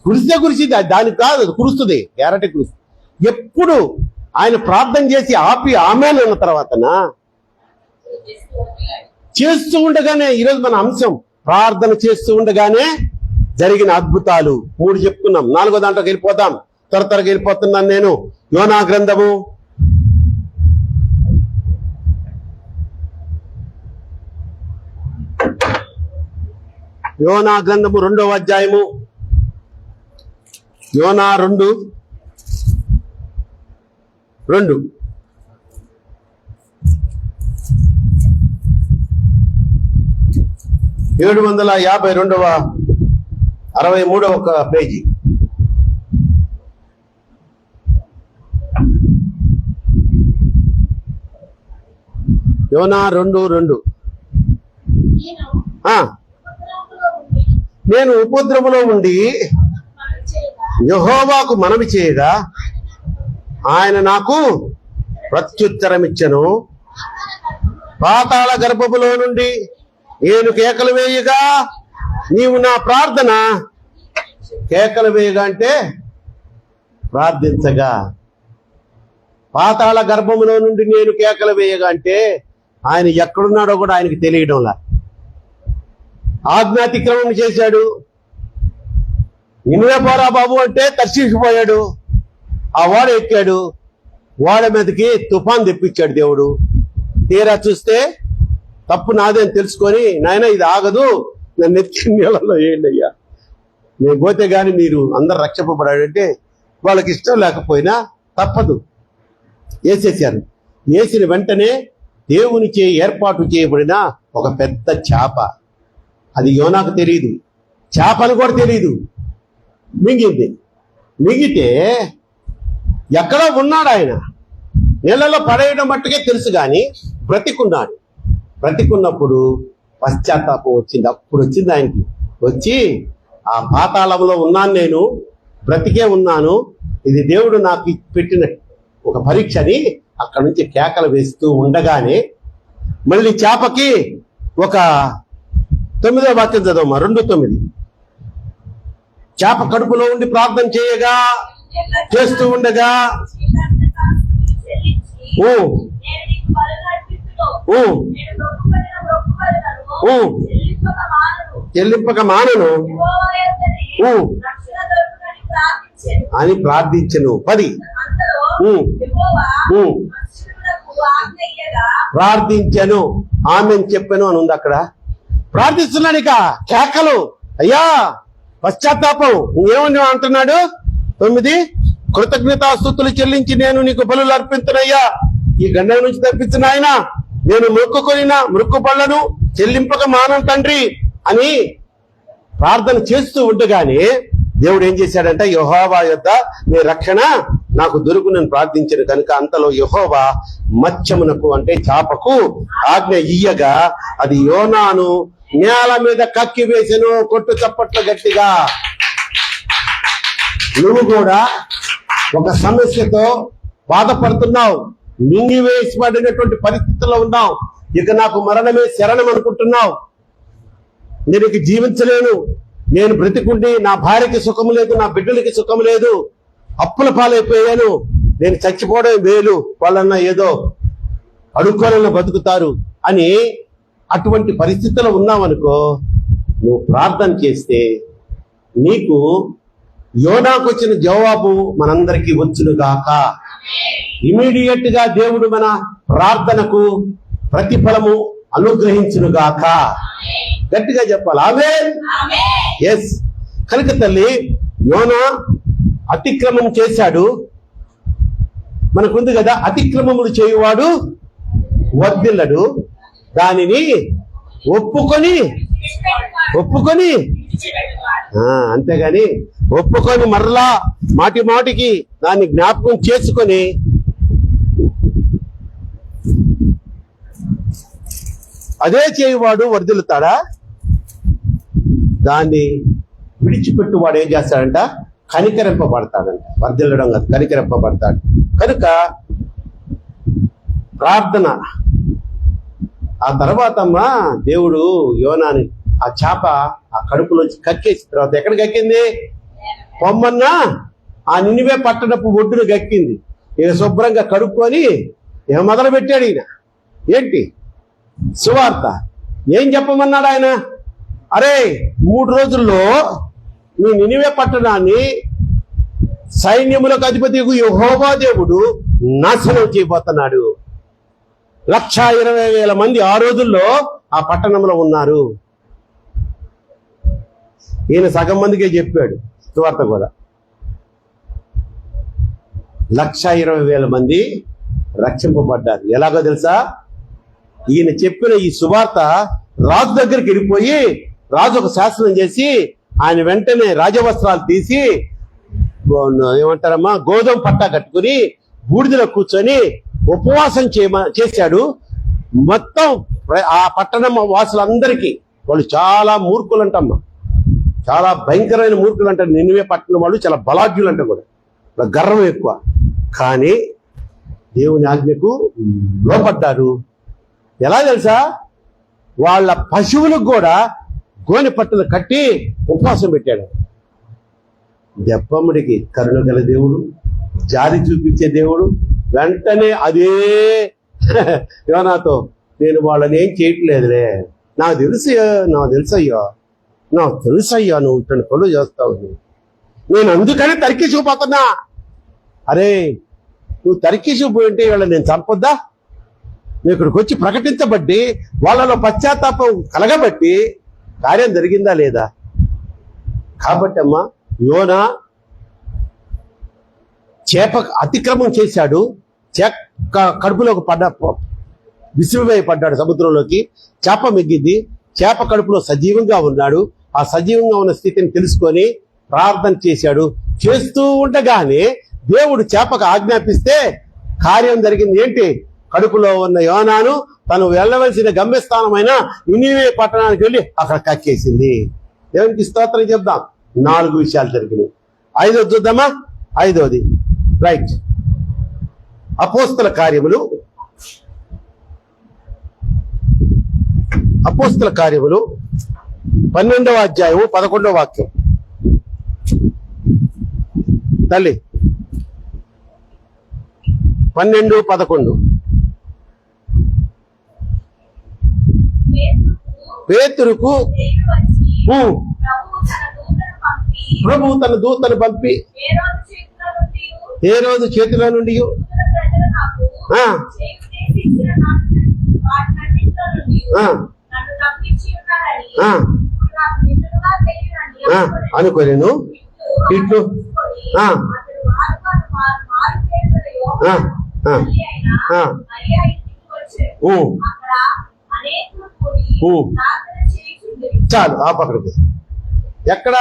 కురిసింది, దానికి కాదు, అది కురుస్తుంది, గ్యారంటీ కురుస్తుంది. ఎప్పుడు ఆయన ప్రార్థన చేసి ఆపి ఆమెన్ అన్న తర్వాతనా చేస్తూ ఉండగానే, ఈరోజు మన అంశం ప్రార్థన చేస్తూ ఉండగానే జరిగిన అద్భుతాలు 3 చెప్పుకున్నాం. 4వ దాంట్లోకి వెళ్ళిపోతాం. త్వరగా వెళ్ళిపోతున్నాను నేను. యోనా గ్రంథము 2వ అధ్యాయము. యోనా 2:2. 752వ 63వ పేజీ. యోనా 2:2. నేను ఆ, ఉపద్రవములో ఉండి నేను ఉపద్రవములో ఉండి మనవి చేయగా యెహోవాకు మనవి చేయగా ఆయన నాకు ప్రత్యుత్తరమిచ్చెను. పాతాళ గర్భములో నుండి నేను కేకలు వేయగా నీవు నా ప్రార్థన కేకలు వేయగా అంటే ప్రార్థించగా, పాతాళ గర్భములో నుండి నేను కేకలు వేయగా అంటే ఆయన ఎక్కడున్నాడో కూడా ఆయనకి తెలియడంలా. ఆజ్ఞాతిక్రమం చేశాడు. నిన్నే పోరా బాబు అంటే తర్శించిపోయాడు. ఆ ఓడ ఎక్కాడు. ఓడ మీదకి తుఫాన్ తెప్పించాడు దేవుడు. తీరా చూస్తే తప్పు నాదని తెలుసుకొని, నాయన ఇది ఆగదు, నన్ను ఎత్తి నీళ్ళలో వేయండి అయ్యా, నేను పోతే గాని మీరు అందరు రక్షింపబడాడంటే వాళ్ళకి ఇష్టం లేకపోయినా తప్పదు, వేసేసారు. వేసిన వెంటనే దేవునిచే ఏర్పాటు చేయబడిన ఒక పెద్ద చేప, అది యోనాకు తెలియదు, చేపని కూడా తెలియదు, మింగింది. మింగితే ఎక్కడో ఉన్నాడు ఆయన, నీళ్ళలో పడేయడం మట్టుకే తెలుసు కానీ బ్రతికున్నాడు. బ్రతికున్నప్పుడు పశ్చాత్తాపం వచ్చింది. అప్పుడు వచ్చింది ఆయనకి. వచ్చి ఆ పాతాళంలో ఉన్నాను, నేను బ్రతికే ఉన్నాను, ఇది దేవుడు నాకు పెట్టిన ఒక పరీక్ష అని అక్కడ నుంచి కేకలు వేస్తూ ఉండగానే మళ్ళీ చేపకి ఒక 9వ వాక్యం చదవమ్మా, 2:9. చేప కడుపులో ఉండి ప్రార్థన చేయగా చేస్తూ ఉండగా ఓ చెల్లింపక మానను అని ప్రార్థించను. 10 ప్రార్థించను, ఆమె చెప్పాను అని ఉంది అక్కడ. ప్రార్థిస్తున్నాడు, ఇక కేకలు, అయ్యా పశ్చాత్తాపం. ఏమని అంటున్నాడు? 9, కృతజ్ఞతాస్తుతులు చెల్లించి నేను నీకు బలులు అర్పించునయ్యా, ఈ గండం నుంచి తప్పించిన ఆయన, నేను మొక్కు పళ్ళను చెల్లింపక మానం తండ్రి అని ప్రార్థన చేస్తూ ఉండగానే దేవుడు ఏం చేశాడంటే, యెహోవా యొద్ద నీ రక్షణ నాకు దొరుకునని ప్రార్థించాను కనుక అంతలో యెహోవా మత్స్యమునకు అంటే చేపకు ఆజ్ఞ ఇయ్యగా అది యోనాను నేల మీద కక్కి వేసెను. కొట్టు చప్పట్లు గట్టిగా. నువ్వు కూడా ఒక సమస్యతో బాధపడుతున్నావు, మింగివేసిపడినటువంటి పరిస్థితుల్లో ఉన్నావు. ఇక నాకు మరణమే శరణం అనుకుంటున్నావు. నేను ఇక జీవించలేను, నేను బ్రతికుండి నా భార్యకి సుఖం లేదు, నా బిడ్డలకి సుఖం లేదు, అప్పుల పాలైపోయాను, నేను చచ్చిపోవడం మేలు, వాళ్ళన్నా ఏదో అడుక్కోనన్నా బతుకుతారు అని అటువంటి పరిస్థితుల్లో ఉన్నావనుకో, నువ్వు ప్రార్థన చేస్తే నీకు యోనాకు వచ్చిన జవాబు మనందరికీ వచ్చునుగాక. ఇమీడియట్ గా దేవుడు మన ప్రార్థనకు ప్రతిఫలము అనుగ్రహించునుగాక. గట్టిగా చెప్పాలి ఆమేన్. ఎస్. కనుక తల్లి, యోనా అతిక్రమం చేశాడు. మనకుంది కదా, అతిక్రమములు చేయువాడు వర్ధిల్లడు, దానిని ఒప్పుకొని అంతేగాని ఒప్పుకొని మరలా మాటి మాటికి దాన్ని జ్ఞాపకం చేసుకొని అదే చేయువాడు వర్ధిల్లుతాడా? దాన్ని విడిచిపెట్టువాడు ఏం చేస్తాడంట? కనికరింపబడతాడంట. వర్ధిల్లడం కాదు, కనికరింపబడతాడు. కనుక ప్రార్థన. ఆ తర్వాత అమ్మా దేవుడు యోనాని ఆ చేప ఆ కడుపులోంచి కక్కేసిన తర్వాత ఎక్కడికి కక్కింది? పొమ్మన్నా ఆ నినివే పట్టణపు ఒడ్డును గక్కింది. ఇక శుభ్రంగా కడుక్కొని ఇక మొదలు పెట్టాడు ఈయన. ఏంటి సువార్త? ఏం చెప్పమన్నాడు ఆయన? అరే 3 రోజుల్లో నీ నినివే పట్టణాన్ని సైన్యములకు అధిపతి యెహోవా దేవుడు నాశనం చేయబోతున్నాడు. 120,000 మంది ఆ రోజుల్లో ఆ పట్టణంలో ఉన్నారు. ఈయన సగం మందికే చెప్పాడు సువార్త కూడా. 120,000 మంది రక్షింపబడ్డారు. ఎలాగో తెలుసా? ఈయన చెప్పిన ఈ సువార్త రాజు దగ్గరికి వెళ్ళిపోయి రాజు ఒక శాసనం చేసి ఆయన వెంటనే రాజవస్త్రాలు తీసి ఏమంటారమ్మా గోధుమ పట్టా కట్టుకుని బూడిదలో కూర్చొని ఉపవాసం చేశాడు. మొత్తం ఆ పట్టణం వాసులందరికీ వాళ్ళు చాలా మూర్ఖులు అంటమ్మా, చాలా భయంకరమైన మూర్ఖులు అంటారు. నిన్నవే పట్టణం వాళ్ళు చాలా బలాఢ్యులు అంట కూడా, వాళ్ళ గర్వం ఎక్కువ. కానీ దేవుని ఆజ్ఞకు లోపడ్డారు. ఎలా తెలుసా, వాళ్ళ పశువులకు కూడా గోనె పట్టులు కట్టి ఉపవాసం పెట్టాడు. దెబ్బమ్మడికి కరుణ గల దేవుడు, జాలి చూపించే దేవుడు వెంటనే అదే యోనాతో, నేను వాళ్ళని ఏం చేయట్లేదులే, నాకు తెలుసయ్యా నువ్వు ఇటువంటి పనులు చేస్తావు, నేను అందుకనే తరికిసిపోతున్నా. అరే నువ్వు తరికిసిపోయి ఉంటే వీళ్ళని నేను చంపొద్దా? నువ్వు ఇక్కడికి వచ్చి ప్రకటించబట్టి వాళ్ళలో పశ్చాత్తాపం కలగబట్టి కార్యం జరిగిందా లేదా? కాబట్టి అమ్మా, యోనా చేప అతిక్రమం చేశాడు, కడుపులోకి విసిరివేయపడ్డాడు సముద్రంలోకి. చేప మిగ్గింది, చేప కడుపులో సజీవంగా ఉన్నాడు. ఆ సజీవంగా ఉన్న స్థితిని తెలుసుకొని ప్రార్థన చేశాడు. చేస్తూ ఉండగానే దేవుడు చేపకు ఆజ్ఞాపిస్తే కార్యం జరిగింది. ఏంటి? కడుపులో ఉన్న యోనాను తను వెళ్ళవలసిన గమ్యస్థానమైన నినివే పట్టణానికి వెళ్ళి అక్కడ కక్కేసింది. దేవునికి స్తోత్రం చెప్దాం. 4 విషయాలు జరిగినాయి. 5వది చూద్దామా? 5వది రైట్, అపోస్తల కార్యములు 12వ అధ్యాయము 11వ వాక్యం. తల్లి 12-11. పేతురుకు ప్రభు తన దూతను పంపి ఏ రోజు చేతిలో నుండి అనుకోలేను ఇట్లు చాలు ఆ పక్కడికి. ఎక్కడ?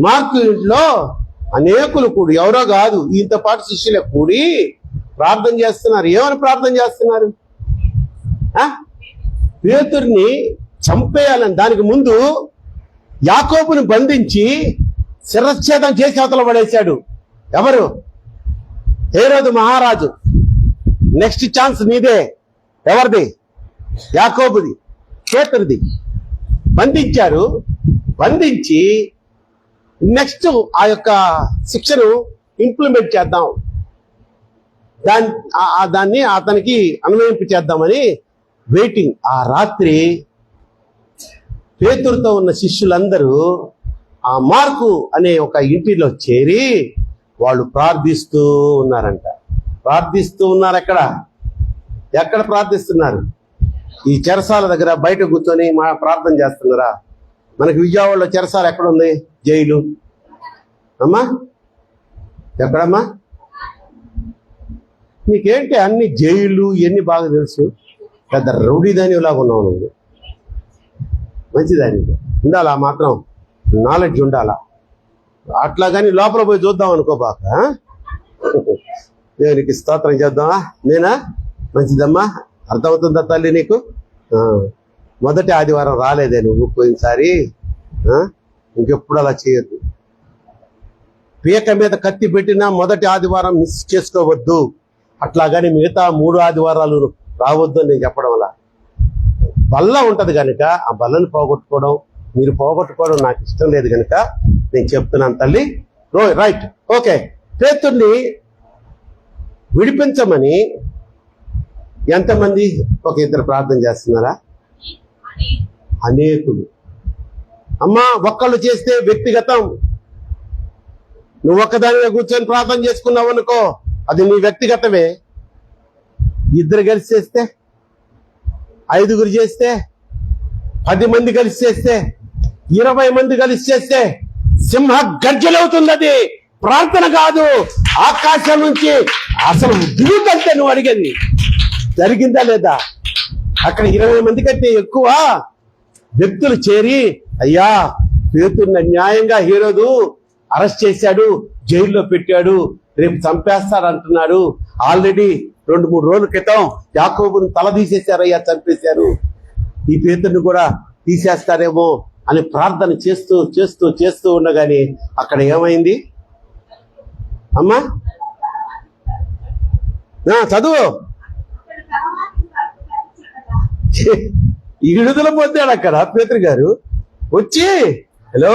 మార్కు ఇంట్లో అనేకులు కూడి, ఎవరో కాదు ఈయనతో పాటు శిష్యులే కూడి ప్రార్థన చేస్తున్నారు. ఏమని ప్రార్థన చేస్తున్నారు? పేతురుని చంపేయాలని. దానికి ముందు యాకోబుని బంధించి శిరచ్ఛేదం చేసి అవతల పడేశాడు. ఎవరు? హేరోదు మహారాజు. నెక్స్ట్ ఛాన్స్ నీదే. ఎవరిది? యాకోబుది, పేతురుది. బంధించారు. బంధించి నెక్స్ట్ ఆ యొక్క శిక్షను ఇంప్లిమెంట్ చేద్దాం, దాన్ని అతనికి అన్వయింపు చేద్దామని వెయిటింగ్. ఆ రాత్రి పేతురుతో ఉన్న శిష్యులందరూ ఆ మార్కు అనే ఒక ఇంటిలో చేరి వాళ్ళు ప్రార్థిస్తూ ఉన్నారంట. ప్రార్థిస్తూ ఉన్నారు. ఎక్కడ ప్రార్థిస్తున్నారు? ఈ చెరసాల దగ్గర బయట కూర్చొని ప్రార్థన చేస్తున్నారా? మనకి విజయవాడలో చెరసాల ఎక్కడుంది? జైలు. అమ్మా ఎక్కడమ్మా? నీకేంటి అన్ని జైలు ఇవన్నీ బాగా తెలుసు. పెద్ద రౌడీదాని లాగా ఉన్నావు నువ్వు. మంచిదాని ఉండాలా, మాత్రం నాలెడ్జ్ ఉండాలా. అట్లా కానీ లోపల పోయి చూద్దాం అనుకోబాక. దేవునికి స్తోత్రం చేద్దామా? నేనా? మంచిదమ్మా. అర్థమవుతుందా తల్లి నీకు? మొదటి ఆదివారం రాలేదే నువ్వు పోయినసారి. ఇంకెప్పుడు అలా చేయొద్దు. పీక మీద కత్తి పెట్టినా మొదటి ఆదివారం మిస్ చేసుకోవద్దు. అట్లాగని మిగతా 3 ఆదివారాలు రావద్దు అని నేను చెప్పడం వల్ల బల్ల ఉంటది కనుక ఆ బల్లని పోగొట్టుకోవడం, మీరు పోగొట్టుకోవడం నాకు ఇష్టం లేదు కనుక నేను చెప్తున్నాను తల్లి. Right, okay. పేతుర్ని విడిపించమని ఎంతమంది? ఒక 2 ప్రార్థన చేస్తున్నారా? అనేకులు. అమ్మా ఒక్కళ్ళు చేస్తే వ్యక్తిగతం. నువ్వు ఒక్కదానిగా కూర్చొని ప్రార్థన చేసుకున్నావు అనుకో, అది నీ వ్యక్తిగతమే. 2 కలిసి చేస్తే, 5 చేస్తే, 10 మంది కలిసి చేస్తే, 20 మంది కలిసి చేస్తే సింహ గర్జలవుతుంది. అది ప్రార్థన కాదు. ఆకాశం నుంచి అసలు దిగుతంటే నువ్వు అడిగేది జరిగిందా లేదా? అక్కడ 20 మంది కంటే ఎక్కువ వ్యక్తులు చేరి, అయ్యా పేతురుని అన్యాయంగా హేరోదు అరెస్ట్ చేశాడు, జైల్లో పెట్టాడు, రేపు చంపేస్తాడు అంటున్నాడు, ఆల్రెడీ 2-3 రోజుల క్రితం యాకోబుని తల తీసేశారయ్యా, చంపేశారు, ఈ పేతుని కూడా తీసేస్తారేమో అని ప్రార్థన చేస్తూ చేస్తూ చేస్తూ ఉండగానే అక్కడ ఏమైంది అమ్మా? చదువు. విడుదల పొందాడు అక్కడ పేతురు గారు వచ్చి, హలో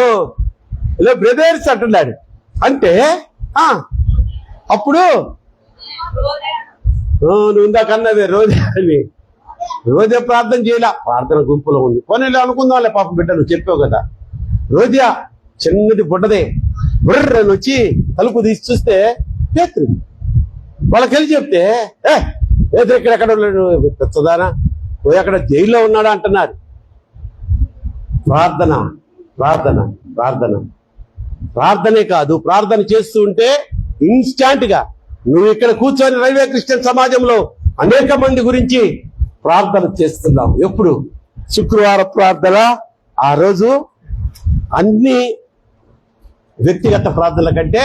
హలో బ్రదర్స్ అంటున్నాడు. అంటే అప్పుడు నువ్వు ఇందాక అన్నదే రోజా అని, రోజా ప్రార్థన చేయలే, ప్రార్థన గుంపులో ఉంది. పోనీలో అనుకుందాంలే, పాప బిడ్డ నువ్వు చెప్పావు కదా. రోజా చిన్నది బుడ్డదే బుర్రని వచ్చి తలుపు తీసి చూస్తే పేతురు. వాళ్ళకి వెళ్ళి చెప్తే పేతురు ఎక్కడెక్కడ పెచ్చదానా పోయి అక్కడ జైల్లో ఉన్నాడా అంటున్నారు. ప్రార్థన ప్రార్థన ప్రార్థన ప్రార్థనే కాదు, ప్రార్థన చేస్తూ ఉంటే ఇన్స్టాంట్ గా నువ్వు ఇక్కడ కూర్చొని రైల్వే క్రిస్టియన్ సమాజంలో అనేక మంది గురించి ప్రార్థన చేస్తున్నావు. ఎప్పుడు? శుక్రవారం ప్రార్థన. ఆ రోజు అన్ని వ్యక్తిగత ప్రార్థనల కంటే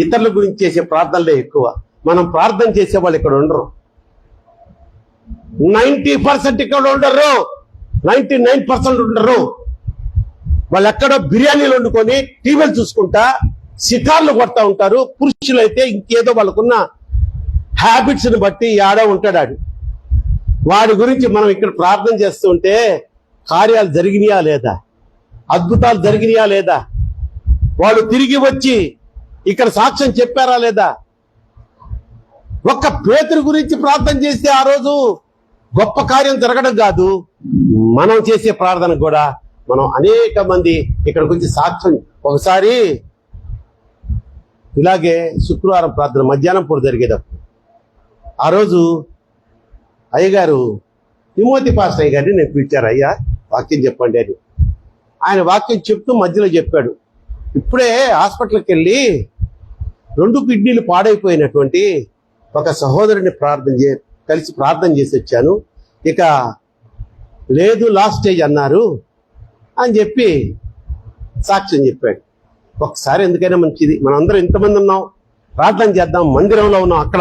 ఇతరుల గురించి చేసే ప్రార్థనలే ఎక్కువ. మనం ప్రార్థన చేసే వాళ్ళు ఇక్కడ ఉండరు. 90% ఇక్కడ ఉండరు, 99% ఉండరు. వాళ్ళు ఎక్కడో బిర్యానీలు వండుకొని టీవీలు చూసుకుంటా షికార్లు కొడతా ఉంటారు. పురుషులు అయితే ఇంకేదో వాళ్ళకున్న హ్యాబిట్స్ ని బట్టి ఆడ ఉంటాడు. వాడి గురించి మనం ఇక్కడ ప్రార్థన చేస్తూ ఉంటే కార్యాలు జరిగినాయా లేదా, అద్భుతాలు జరిగినాయా లేదా, వాళ్ళు తిరిగి వచ్చి ఇక్కడ సాక్ష్యం చెప్పారా లేదా. ఒక్క పేతురు గురించి ప్రార్థన చేస్తే ఆ రోజు గొప్ప కార్యం జరగడం కాదు, మనం చేసే ప్రార్థన కూడా మనం అనేక మంది ఇక్కడికి వచ్చి సాక్ష్యం. ఒకసారి ఇలాగే శుక్రవారం ప్రార్థన మధ్యాహ్నం పూట జరిగేటప్పుడు ఆ రోజు అయ్యగారు తిమోతి పాస్టర్ అయ్య గారిని నేను పిలిచారు, అయ్యా వాక్యం చెప్పండి అని. ఆయన వాక్యం చెప్తూ మధ్యలో చెప్పాడు, ఇప్పుడే హాస్పిటల్కి వెళ్ళి 2 కిడ్నీలు పాడైపోయినటువంటి ఒక సహోదరుని కలిసి ప్రార్థన చేసి వచ్చాను, ఇక లేదు లాస్ట్ స్టేజ్ అన్నారు అని చెప్పి సాక్ష్యం చెప్పాడు. ఒకసారి ఎందుకైనా మంచిది, మనందరం ఇంతమంది ఉన్నాం, ప్రార్థన చేద్దాం. మందిరంలో ఉన్నాం, అక్కడ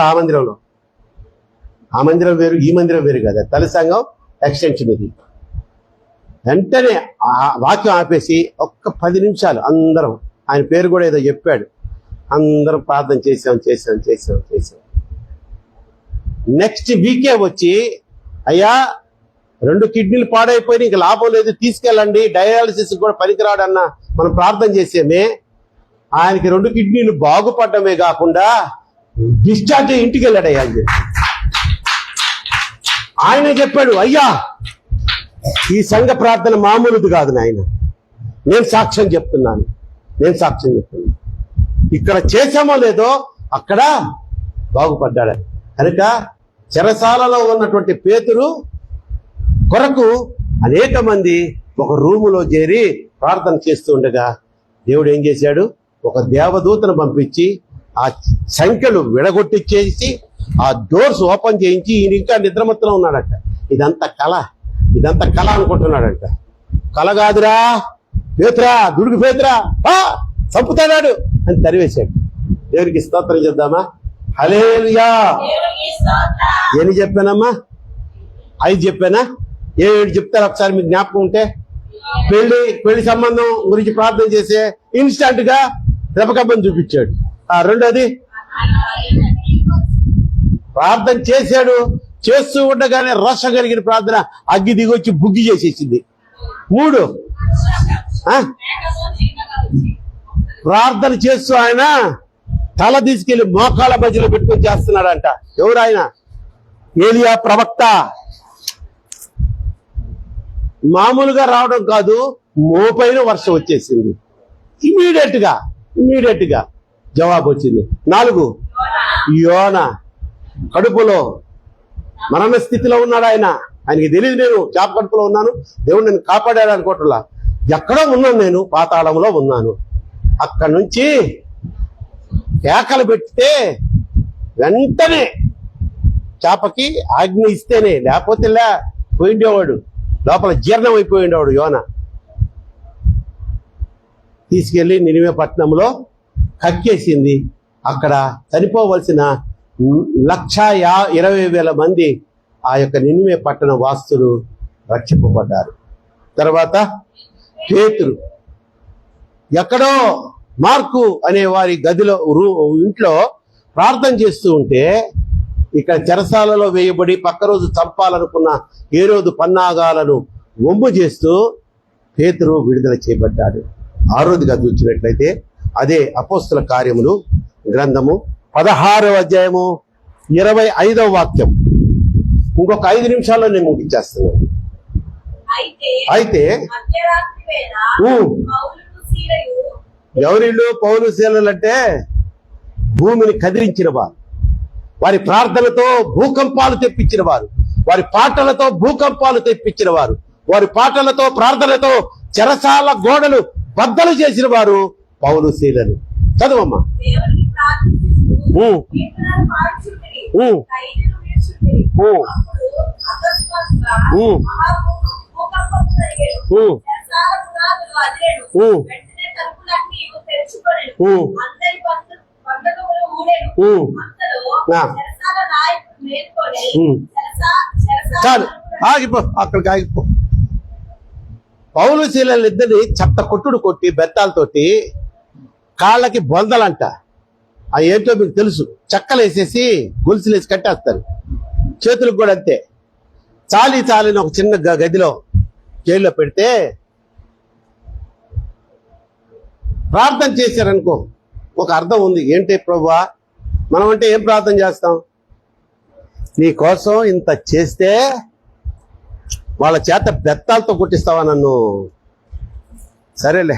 ఆ మందిరం వేరు, ఈ మందిరం వేరు కదా, తల్లి సంఘం ఎక్స్టెన్షన్ ఇది. వెంటనే ఆ వాక్యం ఆపేసి ఒక్క 10 నిమిషాలు అందరం, ఆయన పేరు కూడా ఏదో చెప్పాడు, అందరం ప్రార్థన చేసాం. నెక్స్ట్ వీకే వచ్చి, అయ్యా 2 కిడ్నీలు పాడైపోయి ఇంక లాభం లేదు, తీసుకెళ్ళండి, డయాలసిస్ కూడా పనికిరాడన్న మనం ప్రార్థన చేసేమే. ఆయనకి 2 కిడ్నీలు బాగుపడమే కాకుండా డిశ్చార్జ్ ఇంటికి వెళ్ళాడయ్యా అని చెప్పి ఆయనే చెప్పాడు, అయ్యా ఈ సంఘ ప్రార్థన మామూలుది కాదు నాయన, నేను సాక్ష్యం చెప్తున్నాను. ఇక్కడ చేసామో లేదో అక్కడ బాగుపడ్డాడు. కనుక చెరసాలలో ఉన్నటువంటి పేతురు కొరకు అనేక మంది ఒక రూములో చేరి ప్రార్థన చేస్తూ ఉండగా దేవుడు ఏం చేశాడు, ఒక దేవదూతను పంపించి ఆ సంఖ్యలు విడగొట్టిచ్చేసి ఆ డోర్స్ ఓపెన్ చేయించి ఈయన ఇంకా నిద్రమత్తులో ఉన్నాడట. ఇదంతా కళ అనుకుంటున్నాడంట. కళ కాదురా పేతురా, దుడుగు పేతురా, చంపుతాడాడు అని తరివేశాడు. దేవునికి స్తోత్రం చేద్దామా? హల్లెలూయా. ఎన్ని చెప్పానమ్మా? 5 చెప్పానా? 7 చెప్తారు ఒకసారి మీకు జ్ఞాపకం ఉంటే. పెళ్లి సంబంధం గురించి ప్రార్థన చేసే ఇన్స్టంట్ గా రెపకబ్బని చూపించాడు. రెండోది ప్రార్థన చేశాడు, చేస్తూ ఉండగానే రోషం కలిగిన ప్రార్థన అగ్గి దిగొచ్చి బుగ్గి చేసేసింది. 3 ప్రార్థన చేస్తూ ఆయన తల తీసుకెళ్లి మోకాళ్ళ మధ్యలో పెట్టుకొని చేస్తున్నాడంట. ఎవరు ఆయన? ఏలియా ప్రవక్త. మామూలుగా రావడం కాదు, మోపైన వర్షం వచ్చేసింది. ఇమీడియట్ గా జవాబు వచ్చింది. 4 యోనా కడుపులో మరణ స్థితిలో ఉన్నాడు ఆయనకి తెలియదు, నేను చేప కడుపులో ఉన్నాను, దేవుడు నేను కాపాడాడు అనుకోవట్లా. ఎక్కడో ఉన్నాను, నేను పాతాళంలో ఉన్నాను. అక్కడి నుంచి కేకలు పెడితే వెంటనే చేపకి ఆజ్ఞ ఇస్తేనే, లేకపోతే పోయిండేవాడు, లోపల జీర్ణం అయిపోయిండేవాడు. యోనా తీసుకెళ్లి నినివే పట్టణంలో కక్కేసింది. అక్కడ చనిపోవలసిన 1,20,000 మంది ఆ యొక్క నినివే పట్టణ వాస్తులు రక్షింపబడ్డారు. తర్వాత పేతురు ఎక్కడో మార్కు అనే వారి గదిలో ఇంట్లో ప్రార్థన చేస్తూ ఉంటే ఇక్కడ చెరసాలలో వేయబడి పక్క రోజు చంపాలనుకున్న హేరోదు పన్నాగాలను వమ్ము చేస్తూ పేతురు విడుదల చేయబడ్డాడు. 6వదిగా చూసినట్లయితే అదే అపోస్తుల కార్యములు గ్రంథము 16వ అధ్యాయము 25వ వాక్యం. ఇంకొక 5 నిమిషాల్లో నేను ముగించేస్తున్నాను. అయితే మధ్యరాత్రి వేళ పౌలును సీలయు ఎవరిళ్ళు పౌలు శీలలు అంటే భూమిని కదిలించిన వారు, వారి ప్రార్థనతో భూకంపాలు తెప్పించిన వారు, వారి పాటలతో భూకంపాలు తెప్పించిన వారు, వారి పాటలతో ప్రార్థనతో చెరసాల గోడలు బద్దలు చేసిన వారు పౌలు శీలలు. చదువమ్మా. దేవునికి ప్రార్థిస్తూ కీర్తనలు పాడుచుండిరి. ఖైదీలు విడుచుండిరి. అప్పుడు అకస్మాత్తుగా మహాభూకంపము కలిగెను. చెరసాల పునాదులు అదిరెను. వెంటనే తలుపులన్నీ తెరుచుకొనెను. అందరి బంధకములు ఊడెను. అంతలో చెరసాల నాయకుడు మేల్కొని చాలు ఆగిపో, అక్కడికి ఆగిపో. పౌలు శీలలిద్దరిని చెత్త కొట్టుడు కొట్టి బెత్తాలతోటి కాళ్ళకి బొందలంట, ఆ ఏంటో మీకు తెలుసు, చెక్కలు వేసేసి గొలుసులు వేసి కట్టేస్తారు. చేతులకు కూడా అంతే. చాలిని ఒక చిన్న గదిలో జైల్లో పెడితే ప్రార్థన చేశారనుకో, ఒక అర్థం ఉంది. ఏంటి ప్రభువా, మనం అంటే ఏం ప్రార్థన చేస్తాం? నీ కోసం ఇంత చేస్తే వాళ్ళ చేత బెత్తాలతో కొట్టిస్తావా నన్ను? సరేలే,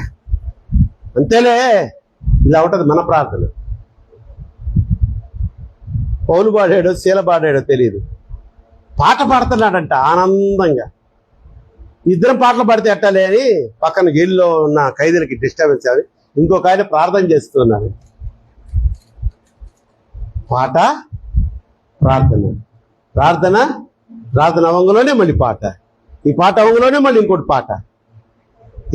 అంతేలే. ఇలా ఉంటది మన ప్రార్థన. పౌలు పాడాడో శీల పాడాడో తెలియదు, పాట పాడుతున్నాడంట ఆనందంగా. ఇద్దరం పాటలు పాడితే ఎట్టాలి అని పక్కన జైల్లో ఉన్న ఖైదీలకి డిస్టర్బెన్స్ అవి ఇంకొక ఆయన ప్రార్థన చేస్తున్నాడు. పాట ప్రార్థన, ప్రార్థన అవంగలోనే మళ్ళీ పాట, ఈ పాట అవంగలోనే మళ్ళీ ఇంకోటి పాట.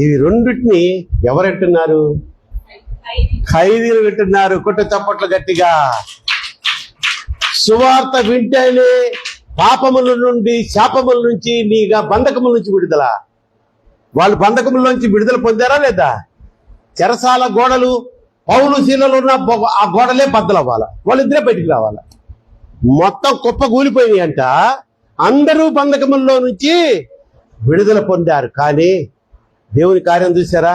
ఇవి రెండింటిని ఎవరెంటున్నారు? ఖైదీలు వింటున్నారు. కొట్ట చప్పట్లు గట్టిగా. సువార్త వింటేనే పాపముల నుండి శాపముల నుంచి నీగా బంధకముల నుంచి విడుదల. వాళ్ళు బంధకముల నుంచి విడుదల పొందారా లేదా? చెరసాల గోడలు పౌలు శీలలు ఉన్న ఆ గోడలే బద్దలవ్వాలా, వాళ్ళిద్దరే బయటికి రావాలా. మొత్తం కుప్ప కూలిపోయినాయి అంట. అందరూ బంధకముల్లో నుంచి విడుదల పొందారు. కానీ దేవుని కార్యం చూసారా?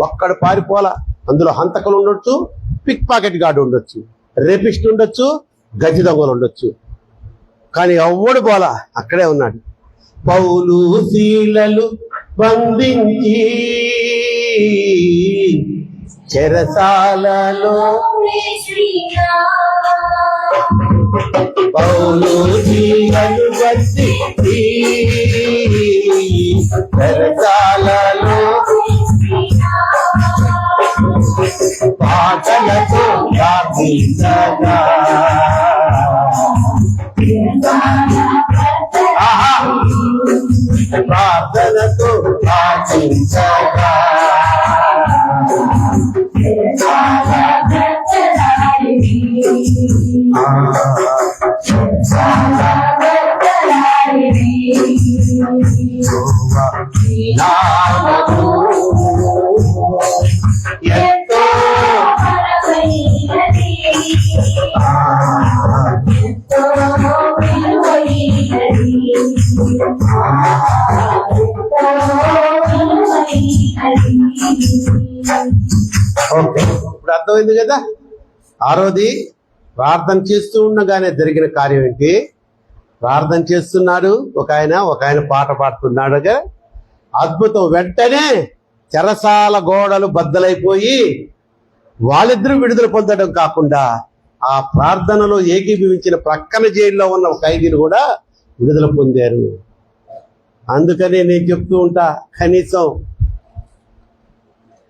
ఒక్కడు పారిపోలా. అందులో హంతకులు ఉండొచ్చు, పిక్ పాకెట్ గార్డు ఉండొచ్చు, రేపిస్ట్ ఉండొచ్చు, గజ దొంగలు ఉండొచ్చు. కానీ ఎవ్వడు పోలా, అక్కడే ఉన్నాడు. పౌలు శీలలు బంధించి చెరసాలలో పౌలు శీలలు బంధించి చెరసాలలో పాటలతో ప్రార్థించగా ప్రార్థనతో ప్రార్థించగా ఎంతో ఓకే, ఇప్పుడు అర్థమైంది కదా. 6వది ప్రార్థన చేస్తూ ఉండగానే జరిగిన కార్యం ఏంటి? ప్రార్థన చేస్తున్నాడు ఒక ఆయన పాట పాడుతున్నాడుగా. అద్భుతం. వెంటనే చెరసాల గోడలు బద్దలైపోయి వాళ్ళిద్దరూ విడుదల పొందడం కాకుండా ఆ ప్రార్థనలో ఏకీభవించిన ప్రక్కన జైల్లో ఉన్న ఖైదీలు కూడా విడుదల పొందారు. అందుకనే నేను చెప్తూ ఉంటా, కనీసం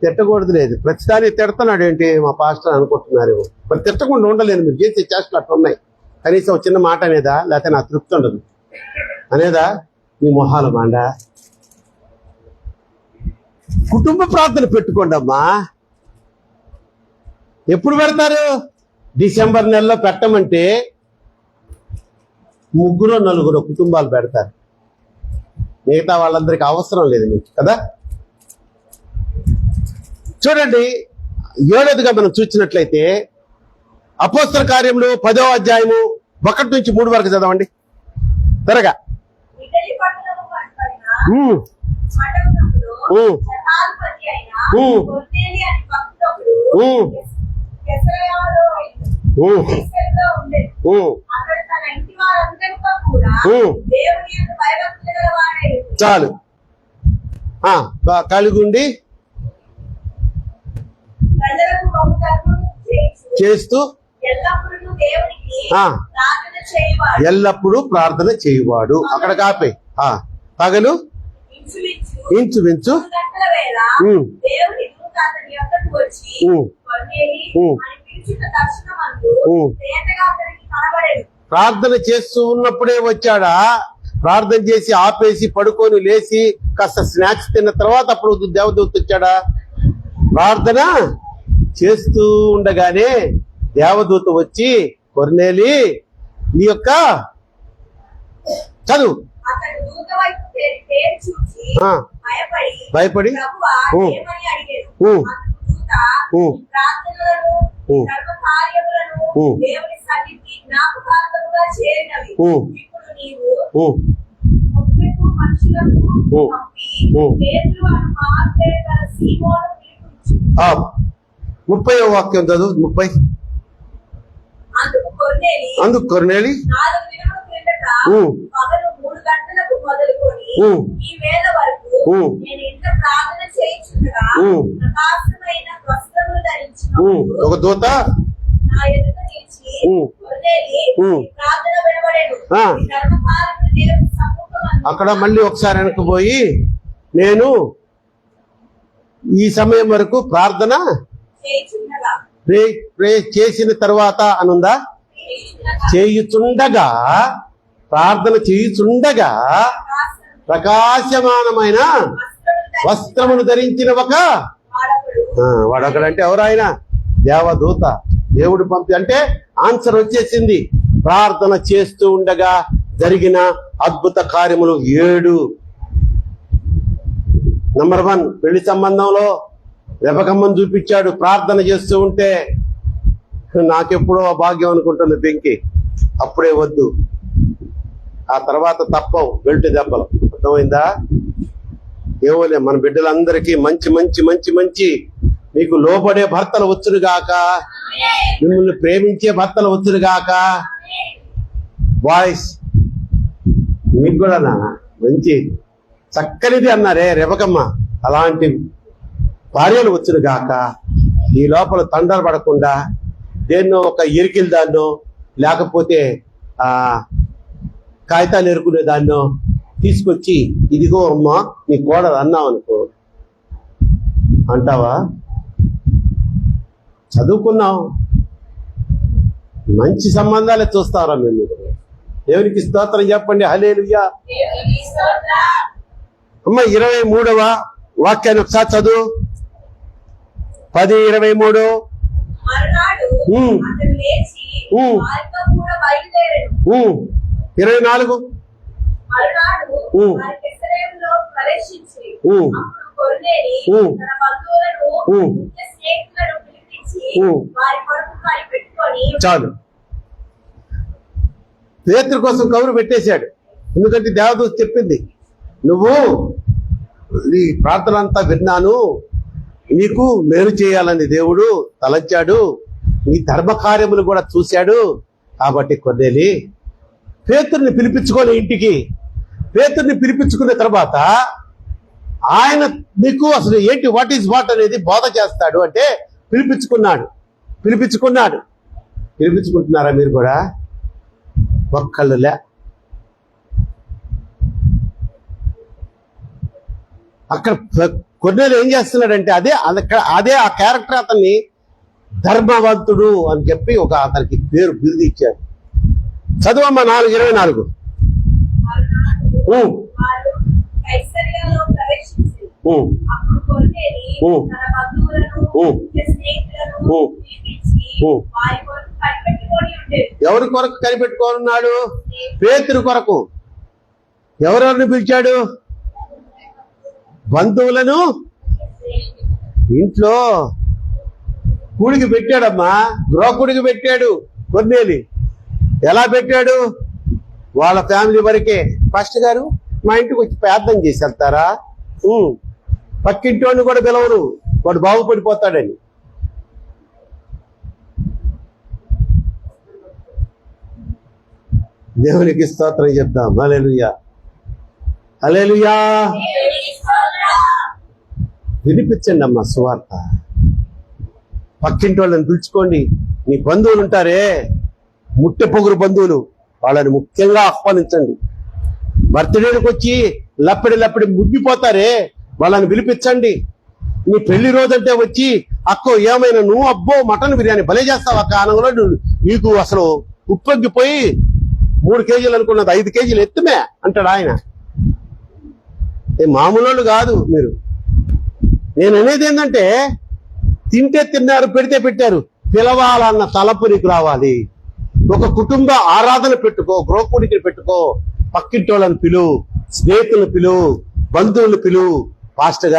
తిట్టకూడదు లేదు. ప్రతిసారి తిడుతున్నాడు ఏంటి మా పాస్టర్ అనుకుంటున్నారు. మరి తిట్టకుండా ఉండలేను. మీరు చేసే చేష్టలు అట్లా ఉన్నాయి. కనీసం చిన్న మాట అనేదా, లేకపోతే నా తృప్తి ఉండదు అనేదా? మీ మొహాల మాండ. కుటుంబ ప్రార్థన పెట్టుకోండి అమ్మా. ఎప్పుడు పెడతారు? డిసెంబర్ నెలలో పెట్టమంటే ముగ్గురు నలుగురు కుటుంబాలు పెడతారు. మిగతా వాళ్ళందరికీ అవసరం లేదు మీకు కదా. చూడండి 7వదిగా మనం చూసినట్లయితే అపోస్తల కార్యములు 10వ అధ్యాయము 1 నుంచి 3 వరకు చదవండి త్వరగా. ఇటలీ పట్టణము కనపడిన ఉమ్, మండపములో ఉమ్, శతాధిపతి అయిన ఉమ్. కొర్నేలి అనే భక్తుడు ఉమ్, కెసరయాలో ఉమ్, ఇస్రాయేలులో ఉండేది. ఉమ్. అతడు తన ఇంటి వారందరితో కూడా ఉమ్. దేవుని యందు భయభక్తులు గలవాడై చాలు కలిగుండి ప్రజలకు బహుధర్మం చేస్తూ ఎల్లప్పుడూ దేవునికి ఆ. ప్రార్థన చేయవాడు. ఎల్లప్పుడూ ప్రార్థన చేయువాడు. అక్కడ కాపే పగలు ఇంచుమించు 3 గంటల వేళ ఉమ్. దేవుని దూత అతని యొద్దకు వచ్చి ఉమ్. కొర్నేలి ఉమ్. అని పిలుచుట దర్శనమందు ఉమ్. తేటగా అతనికి కనబడెను. ప్రార్థన చేస్తూ ఉన్నప్పుడే వచ్చాడా? ప్రార్థన చేసి ఆపేసి పడుకొని లేచి కాస్త స్నాక్స్ తిన్న తర్వాత అప్పుడు దేవదూత వచ్చాడా? ప్రార్థన చేస్తూ ఉండగానే దేవదూత వచ్చి కొర్నేలి నీ యొక్క చదువు అతడు దూత వైపు పేరు చూసి ఆ. భయపడి ప్రభువా ఉమ్. ఏమని అడిగాడు. ఉమ్. అందుకు దూత ఉమ్. నీ ప్రార్థనలను ఉమ్. సర్వ కార్యములను ఉమ్. దేవుని సన్నిధికి జ్ఞాపకార్థముగా చేరినవి. ఉమ్. ఇప్పుడు నీవు ఉమ్, 30 మనుషులను ఉమ్. పంపి ఉమ్. పేతురు అను మార్పేరు గల సీమోను పిలిపించు. 30వ వాక్యం చదువు. 30. అందుకు కొర్నేలి 4 దినముల క్రిందట ఉమ్. పగలు 3 గంటలకు మొదలుకొని ఉమ్. ఈ వేళ వరకు ఉమ్. నేను ఇంత ప్రార్థన చేయించుండగా ఉమ్. ప్రకాశమైన వస్త్రములు ధరించిన ఒక దూత నా ఎదుట నిలిచి ఉమ్. కొర్నేలి ఉమ్. నీ ప్రార్థన వినబడెను. ఆ. నీ ధర్మకార్యములు దేవుని సమ్ముఖమందు అక్కడ మళ్ళీ ఒకసారి వెనక్కి పోయి నేను ఈ సమయం వరకు ప్రార్థన చేయించుండగా ప్రే చేసిన తర్వాత అనుందా? చేయుచుండగా ప్రార్థన చేయుచుండగా ప్రకాశమానమైన వస్త్రమును ధరించిన ఒక వాడొకడంటే ఎవరు? ఆయన దేవదూత. దేవుడు పంపి అంటే ఆన్సర్ వచ్చేసింది. ప్రార్థన చేస్తూ ఉండగా జరిగిన అద్భుత కార్యములు 7. నంబర్ 1 పెళ్లి సంబంధంలో రెబకమ్మను చూపించాడు. ప్రార్థన చేస్తూ ఉంటే నాకెప్పుడో ఆ భాగ్యం అనుకుంటుంది పెంకి. అప్పుడే వద్దు, ఆ తర్వాత తప్పవు బెల్ట్ దెబ్బలు. అర్థమైందా? ఏమోలే, మన బిడ్డలందరికీ మంచి మంచి మంచి మంచి మీకు లోబడే భర్తలు వచ్చును గాక, మిమ్మల్ని ప్రేమించే భర్తలు వచ్చును గాక. బాయ్స్ మీకు కూడా మంచి చక్కనిది అన్నారే రెబకమ్మ, అలాంటి భార్యలు వచ్చును గాక. ఈ లోపల తండలు పడకుండా దేన్నో ఒక ఎరికిల దాన్నో లేకపోతే కాగితాలు ఎరుకునే దాన్నో తీసుకొచ్చి ఇదిగో అమ్మా నీ కోడలు అన్నావు అనుకో, అంటావా? చదువుకున్నావు, మంచి సంబంధాలే చూస్తారా మేము? దేవునికి స్తోత్రం చెప్పండి. హల్లెలూయా. అమ్మ 23వ వాక్యాన్ని ఒకసారి చదువు. 10:23. మరునాడు ఉమ్. అతడు లేచి ఉమ్. వారితో కూడా బయలుదేరాడు. 24. మరునాడు ఉమ్. వారి బెత్లెహేములో ప్రవేశించి ఉమ్. అప్పుడు కొర్నేలి ఉమ్. తన బంధువులను ఉమ్. ముఖ్య స్నేహితులను పిలిపించి ఉమ్. వారి కొరకు కనిపెట్టుకొని చాలు, పేతురు కోసం కబురు పెట్టేశాడు. ఎందుకంటే దేవదూత చెప్పింది, నువ్వు నీ ప్రార్థన అంతా విన్నాను, నీకు మేలు చేయాలని దేవుడు తలంచాడు, నీ ధర్మ కార్యములు కూడా చూశాడు. కాబట్టి కొర్నేలి పేతుర్ని పిలిపించుకొని ఇంటికి, పేతుర్ని పిలిపించుకున్న తర్వాత ఆయన నీకు అసలు ఏంటి వాట్ ఈజ్ వాట్ అనేది బోధ చేస్తాడు. అంటే పిలిపించుకుంటున్నారా మీరు కూడా? ఒక్కళ్ళులే. అక్కడ కొన్నేళ్ళు ఏం చేస్తున్నాడంటే అదే ఆ క్యారెక్టర్ అతన్ని ధర్మవంతుడు అని చెప్పి అతనికి బిరుదు ఇచ్చాడు. చదువమ్మ 4:24. వారు కైసరియలో ప్రవేశించి అప్పుడు కొర్నేలి తన బంధువులను ముఖ్య స్నేహితులను పిలిపించి వారి కొరకు కనిపెట్టుకొని ఉండెను. ఎవరి కొరకు కనిపెట్టుకోనున్నాడు? పేతురు కొరకు. ఎవరెవరిని పిలిచాడు? బంధువులను ఇంట్లో కూడికి పెట్టాడమ్మా. గృహకుడికి పెట్టాడు కొన్నేలి. ఎలా పెట్టాడు? వాళ్ళ ఫ్యామిలీ వరకే. పాస్టర్ గారు మా ఇంటికి వచ్చి ప్రార్థన చేసి వెళ్తారా? పక్కింటోని కూడా పిలవరు, వాడు బాగుపడిపోతాడని. దేవునికి స్తోత్రం చెప్దాం. హల్లెలూయా, హల్లెలూయా. వినిపించండి అమ్మా సువార్త. పక్కింటి వాళ్ళని పిలుచుకోండి. మీ బంధువులు ఉంటారే, ముట్టె పొగురు బంధువులు, వాళ్ళని ముఖ్యంగా ఆహ్వానించండి. బర్త్డేకి వచ్చి లప్పడి ముగ్గిపోతారే, వాళ్ళని పిలిపించండి. నీ పెళ్లి రోజంటే వచ్చి అక్కో ఏమైనా నువ్వు అబ్బో మటన్ బిర్యానీ భలే చేస్తావు అక్క అనగా నీకు అసలు ఉప్పొంగిపోయి 3 కేజీలు అనుకున్నది 5 కేజీలు ఎత్తుమే అంటాడు ఆయన. మామూలు కాదు మీరు. నేను అనేది ఏంటంటే, తింటే తిన్నారు, పెడితే పెట్టారు, పిలవాలన్న తలపు నీకు రావాలి. ఒక కుటుంబ ఆరాధన పెట్టుకో, గృహకుడికి పెట్టుకో, పక్కింటి వాళ్ళని పిలువు, స్నేహితులను పిలువు, బంధువులు పిలువు. పాస్టర్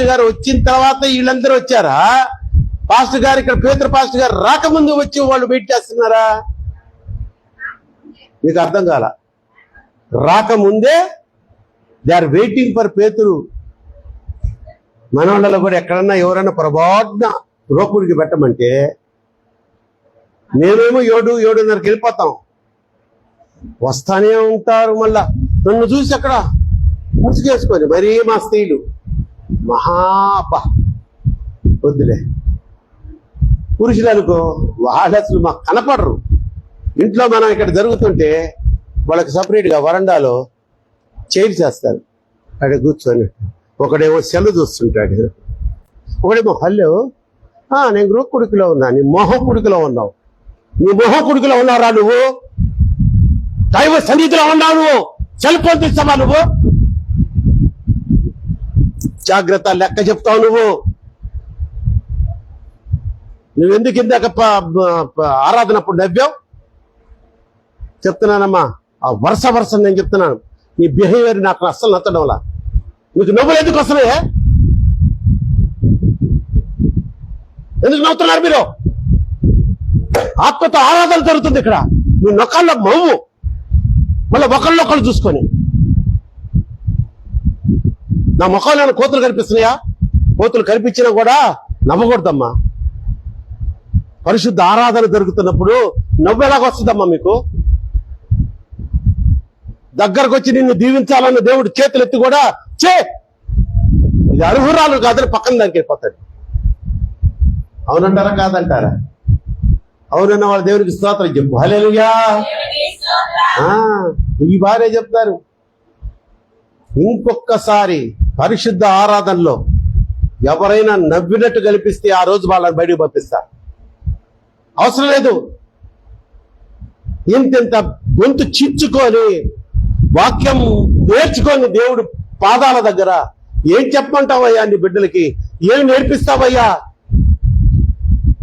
గారు వచ్చిన తర్వాత వీళ్ళందరూ వచ్చారా? పాస్టర్ గారు ఇక్కడ పేతురు పాస్టర్ గారు రాకముందు వచ్చి వాళ్ళు వెయిట్ చేస్తున్నారా? మీకు అర్థం కాల. రాకముందే దే ఆర్ వెయిటింగ్ ఫర్ పేతురు. మనవాళ్ళలో కూడా ఎక్కడన్నా ఎవరైనా పొరపాటున గృహకుడికి పెట్టమంటే మేమేమో 7:30కి వెళ్ళిపోతాం. వస్తానే ఉంటారు. మళ్ళా నన్ను చూసి అక్కడ గుర్తు చేసుకొని మరీ మా స్త్రీలు మహాపా వద్దులే. పురుషులు అనుకో, వాళ్ళు అసలు మాకు కనపడరు. ఇంట్లో మనం ఇక్కడ జరుగుతుంటే వాళ్ళకి సపరేట్గా వరండాలో చైర్ చేస్తారు, అక్కడ కూర్చొని. ఒకడేమో సెల్ చూస్తుంటాడు, ఒకడేమో హలో నేను గృహకుడికిలో ఉన్నా, నీ మొహం కుడికిలో ఉన్నావు. నీ మొహం కుడికిలో ఉన్నావురా నువ్వు? దైవ సన్నిధిలో ఉన్నావు నువ్వు? సెల్ ఫోన్ తీస్తావా నువ్వు? జాగ్రత్త, లెక్క చెప్తావు నువ్వెందుకు ఇందాక ఆరాధనప్పుడు నవ్వావు? చెప్తున్నానమ్మా, ఆ వరుస నేను చెప్తున్నాను. నీ బిహేవియర్ నాకు అస్సలు నచ్చడం వల్ల మీకు నవ్వులు ఎందుకు వస్తున్నాయే? ఎందుకు నవ్వుతున్నారు మీరు? ఆత్మతో ఆరాధన జరుగుతుంది ఇక్కడ. మీ నొక్కల్లో మవ్వు, మళ్ళీ ఒకళ్ళొక్కళ్ళు చూసుకొని. నా ముఖంలో కోతులు కనిపిస్తున్నాయా? కోతులు కనిపించినా కూడా నవ్వకూడదమ్మా. పరిశుద్ధ ఆరాధన జరుగుతున్నప్పుడు నవ్వు ఎలాగొస్తుందమ్మా మీకు? దగ్గరకు వచ్చి నిన్ను దీవించాలన్న దేవుడు చేతులు ఎత్తి కూడా ఇది అర్హురాలు కాదని పక్కన దానికి వెళ్ళిపోతాడు. అవునంటారా కాదంటారా? అవునన్న వాళ్ళ దేవునికి స్తోత్రం చెప్పు. హల్లెలూయా. ఈ భార్య చెప్తారు. ఇంకొకసారి పరిశుద్ధ ఆరాధనలో ఎవరైనా నవ్వినట్టు కల్పిస్తే ఆ రోజు వాళ్ళని బయటకు పంపిస్తారు. అవసరం లేదు. ఇంత గొంతు చించుకొని వాక్యం నేర్చుకొని దేవుడు పాదాల దగ్గర ఏం చెప్పమంటావయ్యా? నీ బిడ్డలకి ఏం నేర్పిస్తావయ్యా?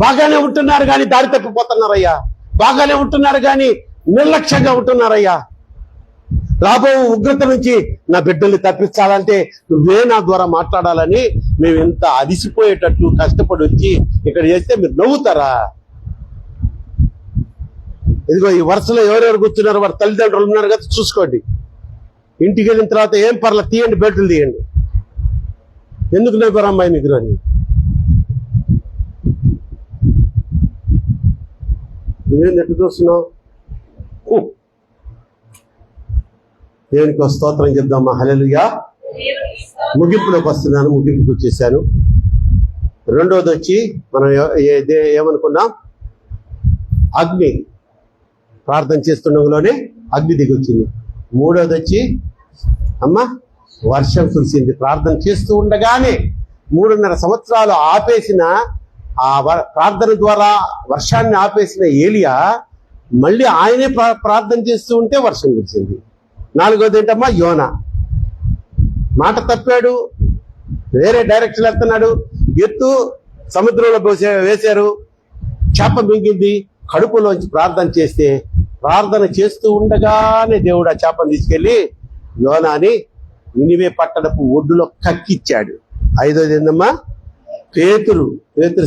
బాగానే ఉంటున్నారు కానీ దారి తప్పిపోతున్నారయ్యా. బాగానే ఉంటున్నారు కానీ నిర్లక్ష్యంగా ఉంటున్నారయ్యా. రాబో ఉగ్రత నుంచి నా బిడ్డల్ని తప్పించాలంటే నువ్వే నా ద్వారా మాట్లాడాలని మేము ఎంత అదిసిపోయేటట్టు కష్టపడి వచ్చి ఇక్కడ చేస్తే మీరు నవ్వుతారా? ఇదిగో ఈ వరుసలో ఎవరెవరు కూర్చున్నారు, వారి తల్లిదండ్రులు ఉన్నారు కదా, చూసుకోండి. ఇంటికి వెళ్ళిన తర్వాత ఏం పర్లేదు, తీయండి, బెల్టులు తీయండి. ఎందుకు నవ్వారు అమ్మాయి మీకు? అని నువ్వేం ఎట్టు చూస్తున్నావు? దేవునికి స్తోత్రం చెప్దామా. హల్లెలూయా. ముగింపులోకి వస్తున్నాను, ముగింపుకి వచ్చేసాను. రెండోది వచ్చి మనం ఏమనుకున్నాం? అగ్ని. ప్రార్థన చేస్తుండగానే అగ్ని దిగొచ్చింది. మూడోది వచ్చి అమ్మ వర్షం కురిసింది. ప్రార్థన చేస్తూ ఉండగానే 3.5 సంవత్సరాలు ఆపేసిన ఆ ప్రార్థన ద్వారా వర్షాన్ని ఆపేసిన ఏలియా మళ్ళీ ఆయనే ప్రార్థన చేస్తూ ఉంటే వర్షం కురిసింది. 4వది ఏంటమ్మా? యోనా మాట తప్పాడు, వేరే డైరెక్షన్ వెళ్తున్నాడు. ఎత్తు సముద్రంలో వేశారు, చేప మింగింది, కడుపులోంచి ప్రార్థన చేస్తే, ప్రార్థన చేస్తూ ఉండగానే దేవుడు ఆ చేపను తీసుకెళ్లి యోనాని నినివే పట్టణపు ఒడ్డులో కక్కిచ్చాడు. ఐదోది ఏందమ్మా? పేతురు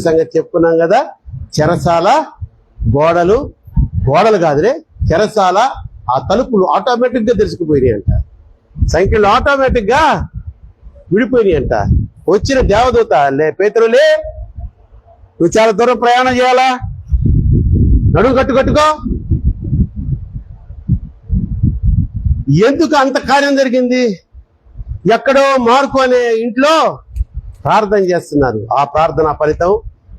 సంగతి చెప్పుకున్నాం కదా. చెరసాల గోడలు కాదులే, చెరసాల ఆ తలుపులు ఆటోమేటిక్ గా తెరుచుకుపోయినాయి అంట. సంఖ్యలు ఆటోమేటిక్ గా విడిపోయినాయి అంట. వచ్చిన దేవదూత, లే పేతురులే, నువ్వు చాలా దూరం ప్రయాణం చేయాలా, నడుము కట్టుకో. ఎందుకు అంత కార్యం జరిగింది? ఎక్కడో మార్కు అనే ఇంట్లో ప్రార్థన చేస్తున్నారు. ఆ ప్రార్థన ఫలితం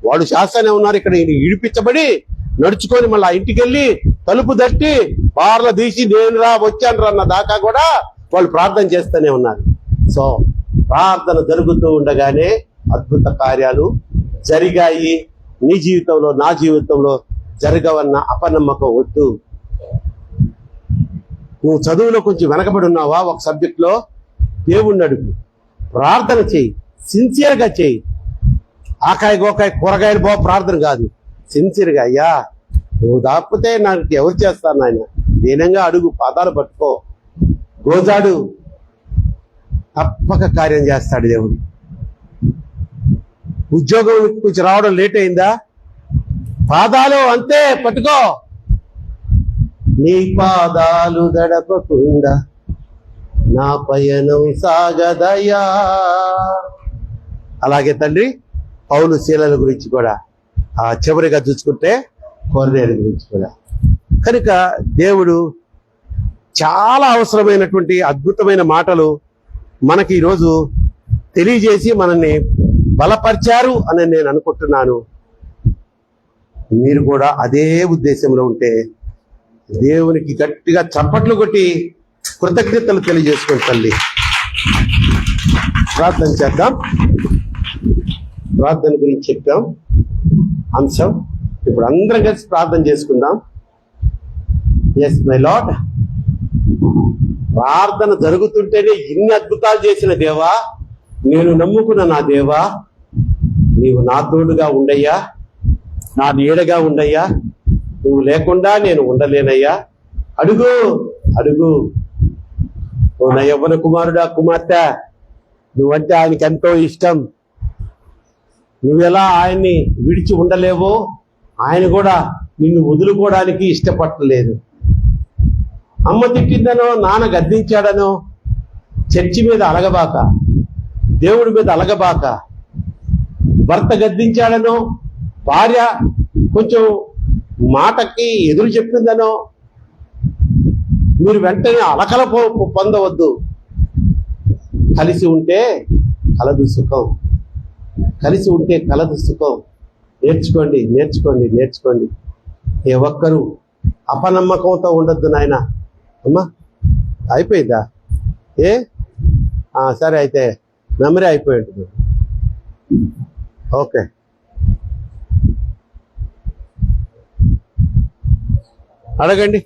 వాళ్ళు శాస్త్రానే ఉన్నారు. ఇక్కడ ఇడిపించబడి నడుచుకొని మళ్ళీ ఆ ఇంటికి వెళ్ళి తలుపు తట్టి బార్ల తీసి నేను వచ్చాను అన్న దాకా కూడా వాళ్ళు ప్రార్థన చేస్తూనే ఉన్నారు. సో ప్రార్థన జరుగుతూ ఉండగానే అద్భుత కార్యాలు జరిగాయి. నీ జీవితంలో, నా జీవితంలో జరగవన్న అపనమ్మకం వద్దు. నువ్వు చదువులో కొంచెం వెనకబడి ఉన్నావా ఒక సబ్జెక్ట్ లో, దేవుణ్ణి అడుగు, ప్రార్థన చేయి, సిన్సియర్గా చేయి. ఆకాయ గోకాయ కూరగాయలు ప్రార్థన కాదు, సిన్సియర్గా, అయ్యా నువ్వు దాకపోతే నాకు ఎవరు చేస్తారు నాయన, దీనంగా అడుగు, పాదాలు పట్టుకో, గోజాడు, తప్పక కార్యం చేస్తాడు దేవుడు. ఉద్యోగం కొంచెం రావడం లేట్ అయిందా, పాదాలు అంతే పట్టుకో, నీ పాదాలు దడపకుండా నా పయనం సాగదయా. అలాగే తండ్రి పౌలు శీలల గురించి కూడా ఆ చివరిగా చూసుకుంటే కొర్నేలు గురించి కూడా. కనుక దేవుడు చాలా అవసరమైనటువంటి అద్భుతమైన మాటలు మనకి ఈరోజు తెలియజేసి మనల్ని బలపరిచారు అని నేను అనుకుంటున్నాను. మీరు కూడా అదే ఉద్దేశంలో ఉంటే దేవునికి గట్టిగా చప్పట్లు కొట్టి కృతజ్ఞతలు తెలియజేసుకోండి తల్లి. ప్రార్థన చేద్దాం. ప్రార్థన గురించి చెప్పాం అంశం. ఇప్పుడు అందరం కలిసి ప్రార్థన చేసుకుందాం. ఎస్ మై లార్డ్, ప్రార్థన జరుగుతుంటేనే ఇన్ని అద్భుతాలు చేసిన దేవా, నేను నమ్ముకున్న నా దేవా, నీవు నా తోడుగా ఉండయ్యా, నా నీడగా ఉండయ్యా, నువ్వు లేకుండా నేను ఉండలేనయ్యా. అడుగు అడుగు, నా యవ్వన కుమారుడా కుమార్తె, నువ్వంటే ఆయనకి ఎంతో ఇష్టం. నువ్వెలా ఆయన్ని విడిచి ఉండలేవో ఆయన కూడా నిన్ను వదులుకోవడానికి ఇష్టపడలేదు. అమ్మ తిట్టిందనో, నాన్న గద్దించాడనో చర్చి మీద అలగబాక, దేవుడి మీద అలగబాక, భర్త గద్దించాడనో, భార్య కొంచెం మాటకి ఎదురు చెప్పిందనో మీరు వెంటనే అలకల పొందవద్దు. కలిసి ఉంటే కలదు సుఖం, కలిసి ఉంటే కలదు సుఖం. నేర్చుకోండి నేర్చుకోండి నేర్చుకోండి. ఏ ఒక్కరు అపనమ్మకంతో ఉండొద్దు నాయన. అమ్మా అయిపోయిందా? సరే అయితే మెమరీ అయిపోయి ఉంటుంది. ఓకే, అడగండి.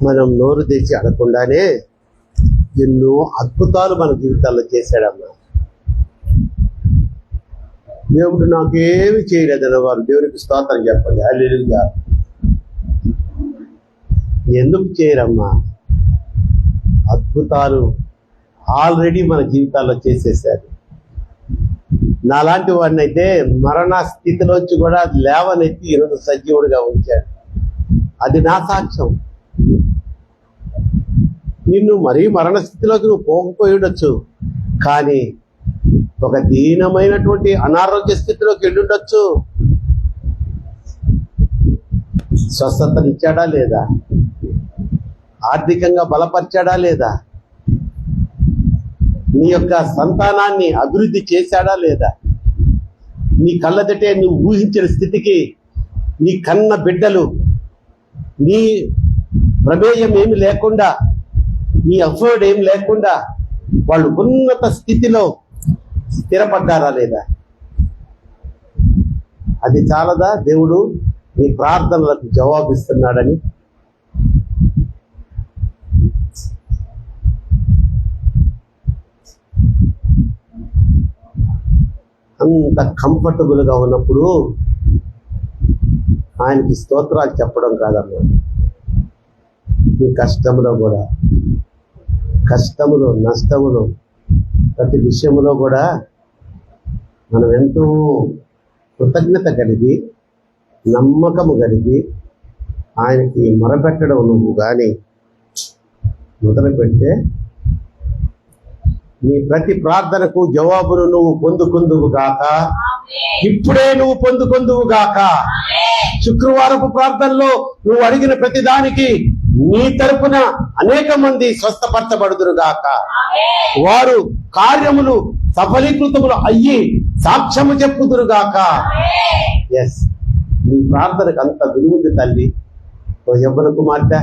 మనం నోరు తెచ్చి అడగకుండానే ఎన్నో అద్భుతాలు మన జీవితాల్లో చేశాడమ్మా. దేవుడు నాకేమి చేయలేదన్న వారు దేవునికి స్తోత్రం చెప్పండి. హల్లెలూయా. ఎందుకు చేయరమ్మా? అద్భుతాలు ఆల్రెడీ మన జీవితాల్లో చేసేసారు. నాలాంటి వాడిని అయితే మరణ స్థితిలోంచి కూడా లేవనెత్తి ఈరోజు సజీవుడిగా ఉంచాడు. అది నా సాక్ష్యం. నిన్ను మరీ మరణ స్థితిలోకి నువ్వు పోకపోయి ఉండొచ్చు, కానీ ఒక దీనమైనటువంటి అనారోగ్య స్థితిలోకి వెళ్ళుండొచ్చు. స్వస్థతనిచ్చాడా లేదా? ఆర్థికంగా బలపరిచాడా లేదా? నీ యొక్క సంతానాన్ని అభివృద్ధి చేశాడా లేదా? నీ కళ్ళదటే నువ్వు ఊహించిన స్థితికి నీ కన్న బిడ్డలు నీ ప్రమేయం ఏమి లేకుండా, నీ ఎఫర్ట్ ఏమి లేకుండా వాళ్ళు ఉన్నత స్థితిలో స్థిరపడ్డారా లేదా? అది చాలదా దేవుడు నీ ప్రార్థనలకు జవాబిస్తున్నాడని? అంత కంఫర్టబుల్గా ఉన్నప్పుడు ఆయనకి స్తోత్రాలు చెప్పడం కాదమ్మా. నీ కష్టంలో కూడా, కష్టములో నష్టములో ప్రతి విషయంలో కూడా మనం ఎంతో కృతజ్ఞత కలిగి నమ్మకము కలిగి ఆయనకి మొరపెట్టడం నువ్వు కానీ మొదలు పెడితే నీ ప్రతి ప్రార్థనకు జవాబును నువ్వు పొందుకుందువు గాక. ఇప్పుడే నువ్వు పొందుకుందువు గాక. శుక్రవారపు ప్రార్థనలో నువ్వు అడిగిన ప్రతి దానికి నీ తరపున అనేక మంది స్వస్థపరచబడుదురు గాక. వారు కార్యములు సఫలీకృతములు అయ్యి సాక్ష్యము చెప్పుదురు గాక. ఎస్, నీ ప్రార్థనకు అంత విలువ ఉంది తల్లి. ఓ యవ్వన కుమార్తె,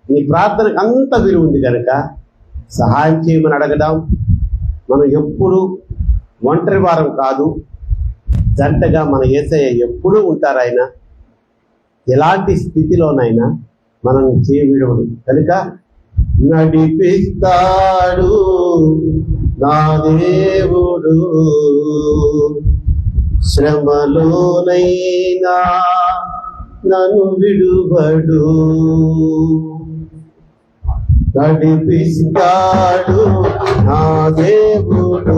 నీ ప్రార్థనకు అంత విలువ ఉంది కనుక సహాయం చేయమని అడగదాం. మనం ఎప్పుడు ఒంటరి వారం కాదు, జంటగా మన యేసయ్య ఎప్పుడూ ఉంటారు. ఆయన ఎలాంటి స్థితిలోనైనా మనం చేయవిడవడు కనుక నడిపిస్తాడు నా దేవుడు, శ్రమలోనైనా నన్ను విడువడు. నడిపిస్తాడు నా దేవుడు,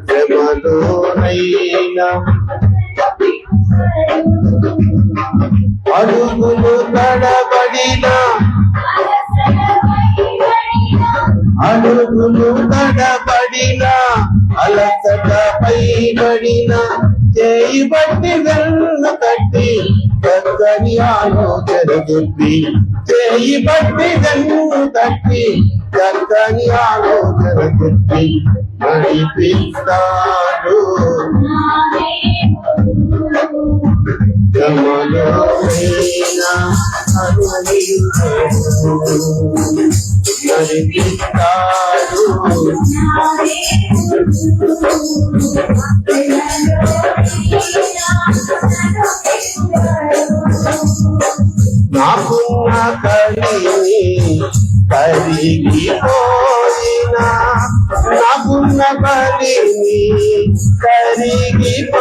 శ్రమలోనైనా అడుగులు తడబడినా, అడుగులు తడబడినా, అలసట పైబడిన చేయి బట్టి వెన్ను తట్టి చక్కని ఆలోచన చెప్పి, చేయి బట్టి వెన్ను తట్టి చక్కని ఆలోచన చెప్పి నడిపిస్తాడు. శ్రమలోనైనా నడిపిస్తాడు. నాకున్న కలిమి కరిగిపోయినా, నాకున్న కలిమి కరిగిపోయినా,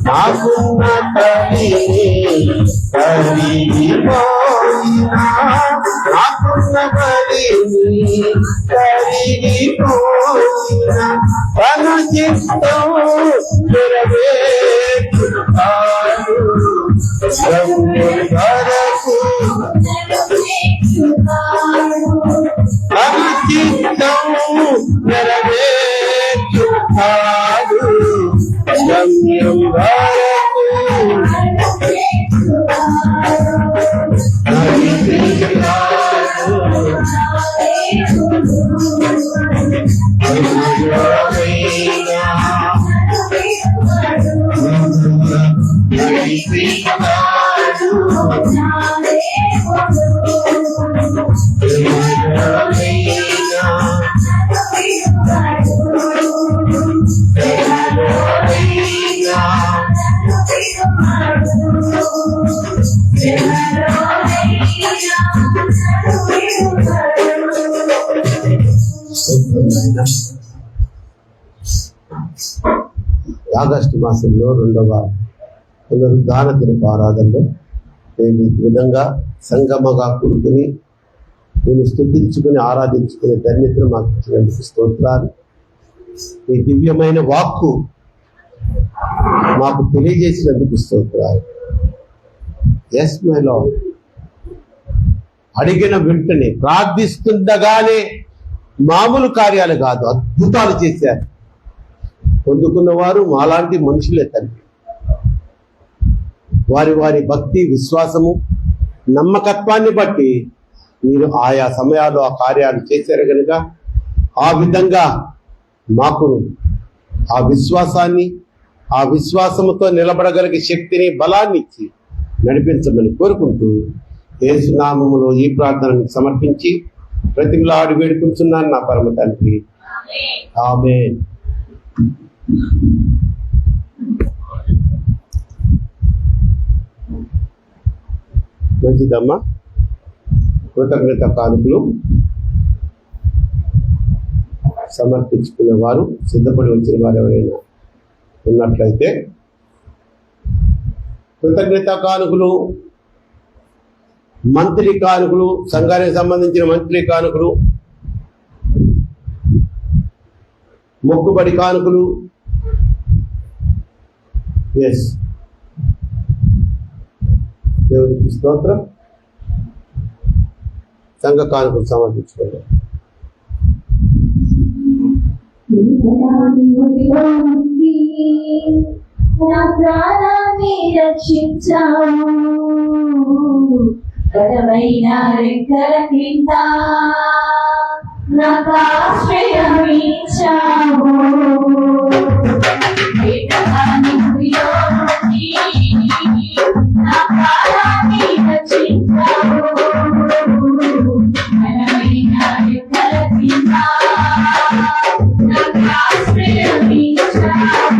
నాకున్న కలిమి కరిగిపోయినా, నాకున్న కలిమి కరిగిపోయినా, తన చిత్తం నెరవేర్చుతాడు వరకు. తన చిత్తం నెరవేర్చుతాడు గమ్యం వరకు. ఆగస్టు మాసంలో 2వ పునరుద్ధాన దినపు ఆరాధనలో మేము ఈ విధంగా సంగమగా కూడుకుని నేను స్తుతించుకుని ఆరాధించుకునే ధన్యతను మాకు ఇచ్చినందుకు స్తోత్రాలు. ఈ దివ్యమైన వాక్కు మాకు తెలియజేసినందుకు స్తోత్రాలు. ఎస్ మై లార్డ్, అడిగిన వెంటనే ప్రార్థిస్తుండగానే మామూలు కార్యాలు కాదు, అద్భుతాలు చేశారు. పొందుకున్న వారు మాలాంటి మనుషులే తండ్రి. వారి వారి భక్తి విశ్వాసము నమ్మకత్వాన్ని బట్టి మీరు ఆయా సమయాలు ఆ కార్యాలు చేశారు కనుక ఆ విధంగా మాకు ఆ విశ్వాసాన్ని, ఆ విశ్వాసముతో నిలబడగలిగే శక్తిని, బలాన్ని ఇచ్చి నడిపించమని కోరుకుంటూ యేసు నామములో ఈ ప్రార్థనను సమర్పించి ప్రతిమలాడి వేడుకుంటున్నాను నా పరమ తండ్రి. ఆమేన్. మంచిదమ్మా. కృతజ్ఞత కానుకలు సమర్పించుకునే వారు, సిద్ధపడి వచ్చిన వారు ఎవరైనా ఉన్నట్లయితే కృతజ్ఞత కానుకలు, మంత్లీ కానుకలు, సంఘానికి సంబంధించిన మంత్లీ కానుకలు, మొక్కుబడి కానుకలు, ఎస్ దేవునికి స్తోత్రం, సంఘ కానుకలు సమర్పించుకోవాలి. నా ప్రాణాన్ని రక్షించావు, బలమైన రెక్కల కింద నాకు ఆశ్రయం ఇచ్చావు. వేటగాని ఉరిలో నుండి నా ప్రాణాన్ని రక్షించావు, బలమైన రెక్కల కింద నాకు ఆశ్రయం ఇచ్చావు.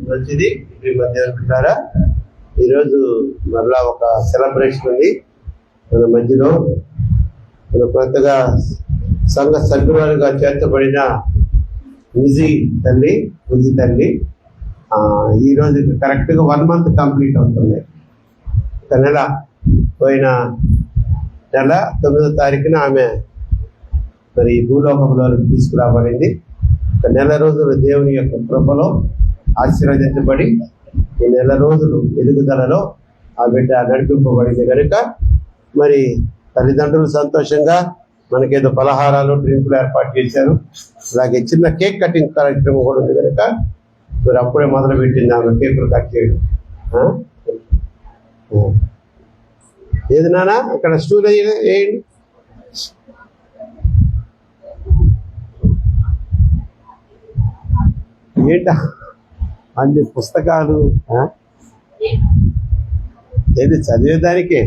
మంచిది. ఈ మధ్య అనుకుంటారా, ఈరోజు మరలా ఒక సెలబ్రేషన్ ఉంది మన మధ్యలో. మన కొత్తగా సంఘ సభ్యురాలుగా చేర్చబడిన విజి తల్లి ఈ రోజు కరెక్ట్గా 1 month కంప్లీట్ అవుతుంది. ఒక నెల, పోయిన నెల 9వ తారీఖున ఆమె మరి భూలోకంలో తీసుకురాబడింది. ఒక నెల రోజులు దేవుని యొక్క కృపలో ఆశీర్వదించబడి ఈ నెల రోజులు ఎదుగుదలలో ఆ బిడ్డ నడిపింపబడింది కనుక మరి తల్లిదండ్రులు సంతోషంగా మనకేదో పలహారాలు, డ్రింకులు ఏర్పాటు చేశారు. అలాగే చిన్న కేక్ కటింగ్ కార్యక్రమం కూడా ఉంది కనుక మరి అప్పుడే మొదలు పెట్టింది ఆమె కేకులు కట్ చేయడం. ఏది నాన్న అక్కడ స్టూల్ వేయండి. ఏంట అన్ని పుస్తకాలు, ఏది చదివేదానికే.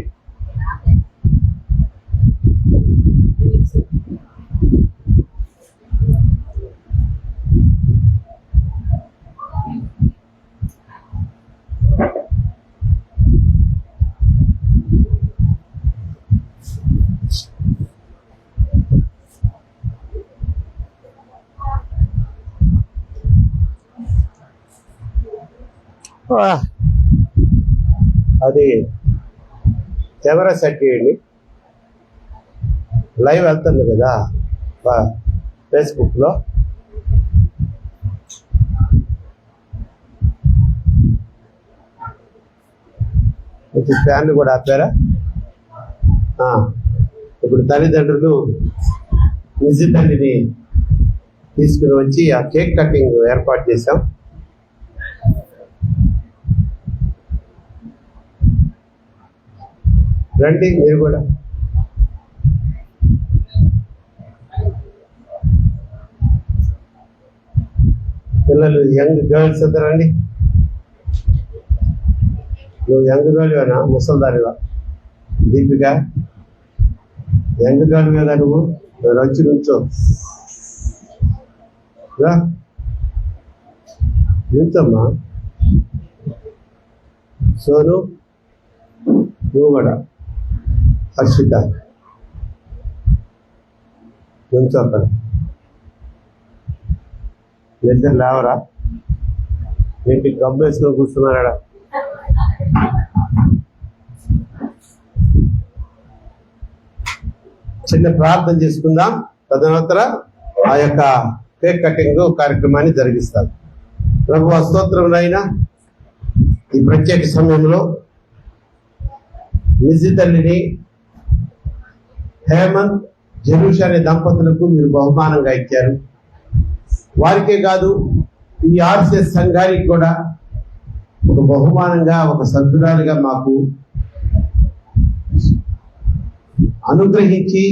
అది కెమెరా సెట్ చేయండి. లైవ్ వెళ్తుంది కదా ఫేస్బుక్లో. ఫ్యాన్లు కూడా ఆపారా? ఇప్పుడు తల్లిదండ్రులు నిజ తల్లిని తీసుకుని వచ్చి ఆ కేక్ కటింగ్ ఏర్పాటు చేశాం. రండి మీరు కూడా. పిల్లలు, యంగ్ గర్ల్స్ అంతా రండి. నువ్వు యంగ్ గర్ల్వేనా ముసల్దానివా? దీపిక యంగ్ గర్ల్వేదా నువ్వు? వచ్చి నుంచో నుంచమ్మా. సోను నువ్వు కూడా హర్షిత నుంచో అక్కడ. ఇద్దరు లేవరా? ఏంటి గబ్బు వేసుకొని కూర్చున్నారా? చిన్న ప్రార్థన చేసుకుందాం, తదనంతర ఆ యొక్క కేక్ కటింగ్ కార్యక్రమాన్ని జరిగిస్తాం. ప్రభువా స్తోత్రములైనా ఈ ప్రత్యేక సమయంలో నిజి తల్లిని హేమంత్ జనూష అనే దంపతులకు మీరు బహుమానంగా ఇచ్చారు. వారికే కాదు, ఈ ఆర్సిఎస్ సంఘానికి కూడా ఒక బహుమానంగా, ఒక సభ్యురాలుగా మాకు అనుగ్రహించి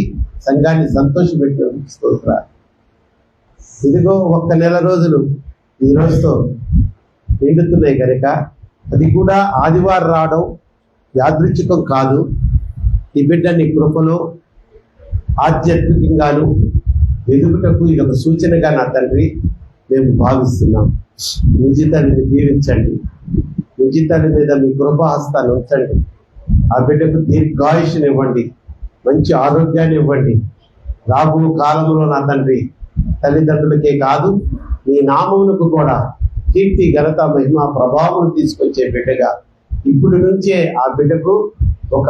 సంఘాన్ని సంతోషపెట్టినందుకు స్తోత్రాలు. ఇదిగో ఒక్క నెల రోజులు ఈ రోజుతో నిండుతున్నాయి కనుక, అది కూడా ఆదివారం రావడం యాదృచ్ఛికం కాదు. ఈ బిడ్డ నీ కృపలో ఆధ్యాత్మికంగాను ఎదుగుటకు ఇది ఒక సూచనగా నా తండ్రి మేము భావిస్తున్నాం. నిజితాన్ని దీవించండి, నిజితాన్ని మీద మీ కృపాహస్తాన్ని ఉంచండి. ఆ బిడ్డకు దీర్ఘాయుష్ని ఇవ్వండి, మంచి ఆరోగ్యాన్ని ఇవ్వండి. రాబో కాలంలో నా తండ్రి తల్లిదండ్రులకే కాదు, నీ నామమునకు కూడా కీర్తి, ఘనత, మహిమ, ప్రభావం తీసుకొచ్చే బిడ్డగా ఇప్పుడు నుంచే ఆ బిడ్డకు ఒక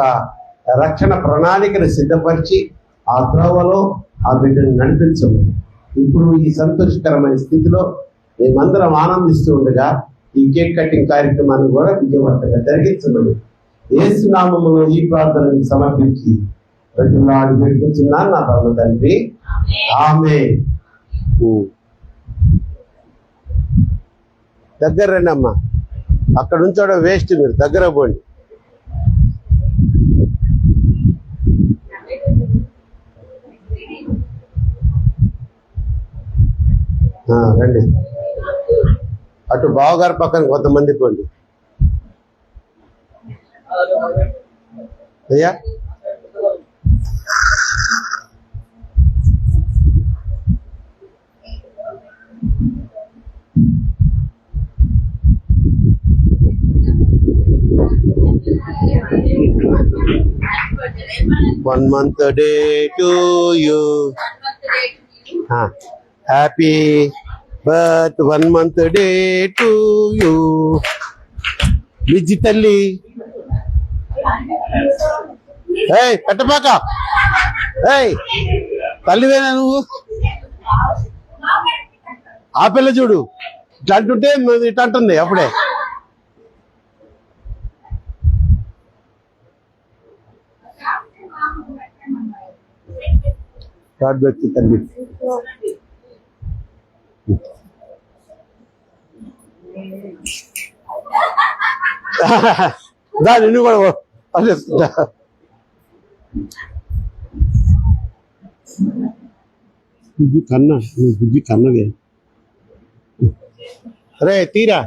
రక్షణ ప్రణాళికను సిద్ధపరిచి ఆ త్రోవలో ఆ బిడ్డను నడిపించము. ఇప్పుడు ఈ సంతోషకరమైన స్థితిలో మేమందరం ఆనందిస్తూ ఉండగా ఈ కేక్ కటింగ్ కార్యక్రమాన్ని కూడా విజయవంతంగా జరిగించమని యేసు నామములో ఈ ప్రార్థనను సమర్పించి ప్రతినాడు పెట్టుకుంటున్నాను నా బాబు తండ్రి, ఆమేన్. దగ్గర రండి అమ్మా, అక్కడ ఉంచడం వేస్ట్, మీరు దగ్గర పోండి. రండి, అటు బావగారి పక్కన కొంతమంది పోండి. అయ్యా 1 month a day to you. Happy birthday 1 month a day to you. Vijay Talli. Hey, Katapaka. Hey, తల్లివేనా నువ్వు? ఆ పిల్ల చూడు ఇట్లా అంటుంటే ఇట్లా అంటుంది అప్పుడే. వ్యక్తి తల్లి దాన్ని నువ్వు కూడా అలేస్తుందా? బుజ్జి కన్నా, నువ్వు బుజ్జి కన్నవే. అరే తీరా,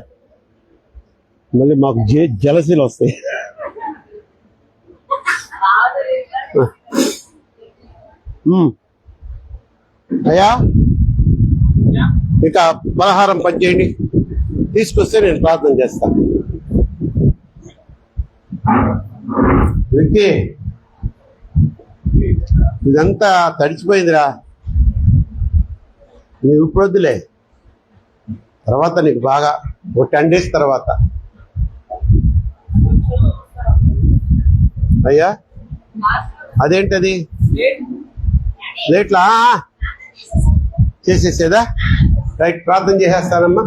మళ్ళీ మాకు జలసీలు వస్తాయి. అయ్యా ఇక పలహారం పనిచేయండి, తీసుకొస్తే నేను ప్రార్థన చేస్తాను. విక్కీ, ఇదంతా తడిచిపోయిందిరా, నీవు ఇప్పుడు వద్దులే, తర్వాత నీకు బాగా ఒక 10 days తర్వాత. అయ్యా అదేంటది లేట్లా చేసేసేదా? రైట్, ప్రార్థన చేసేస్తానమ్మా.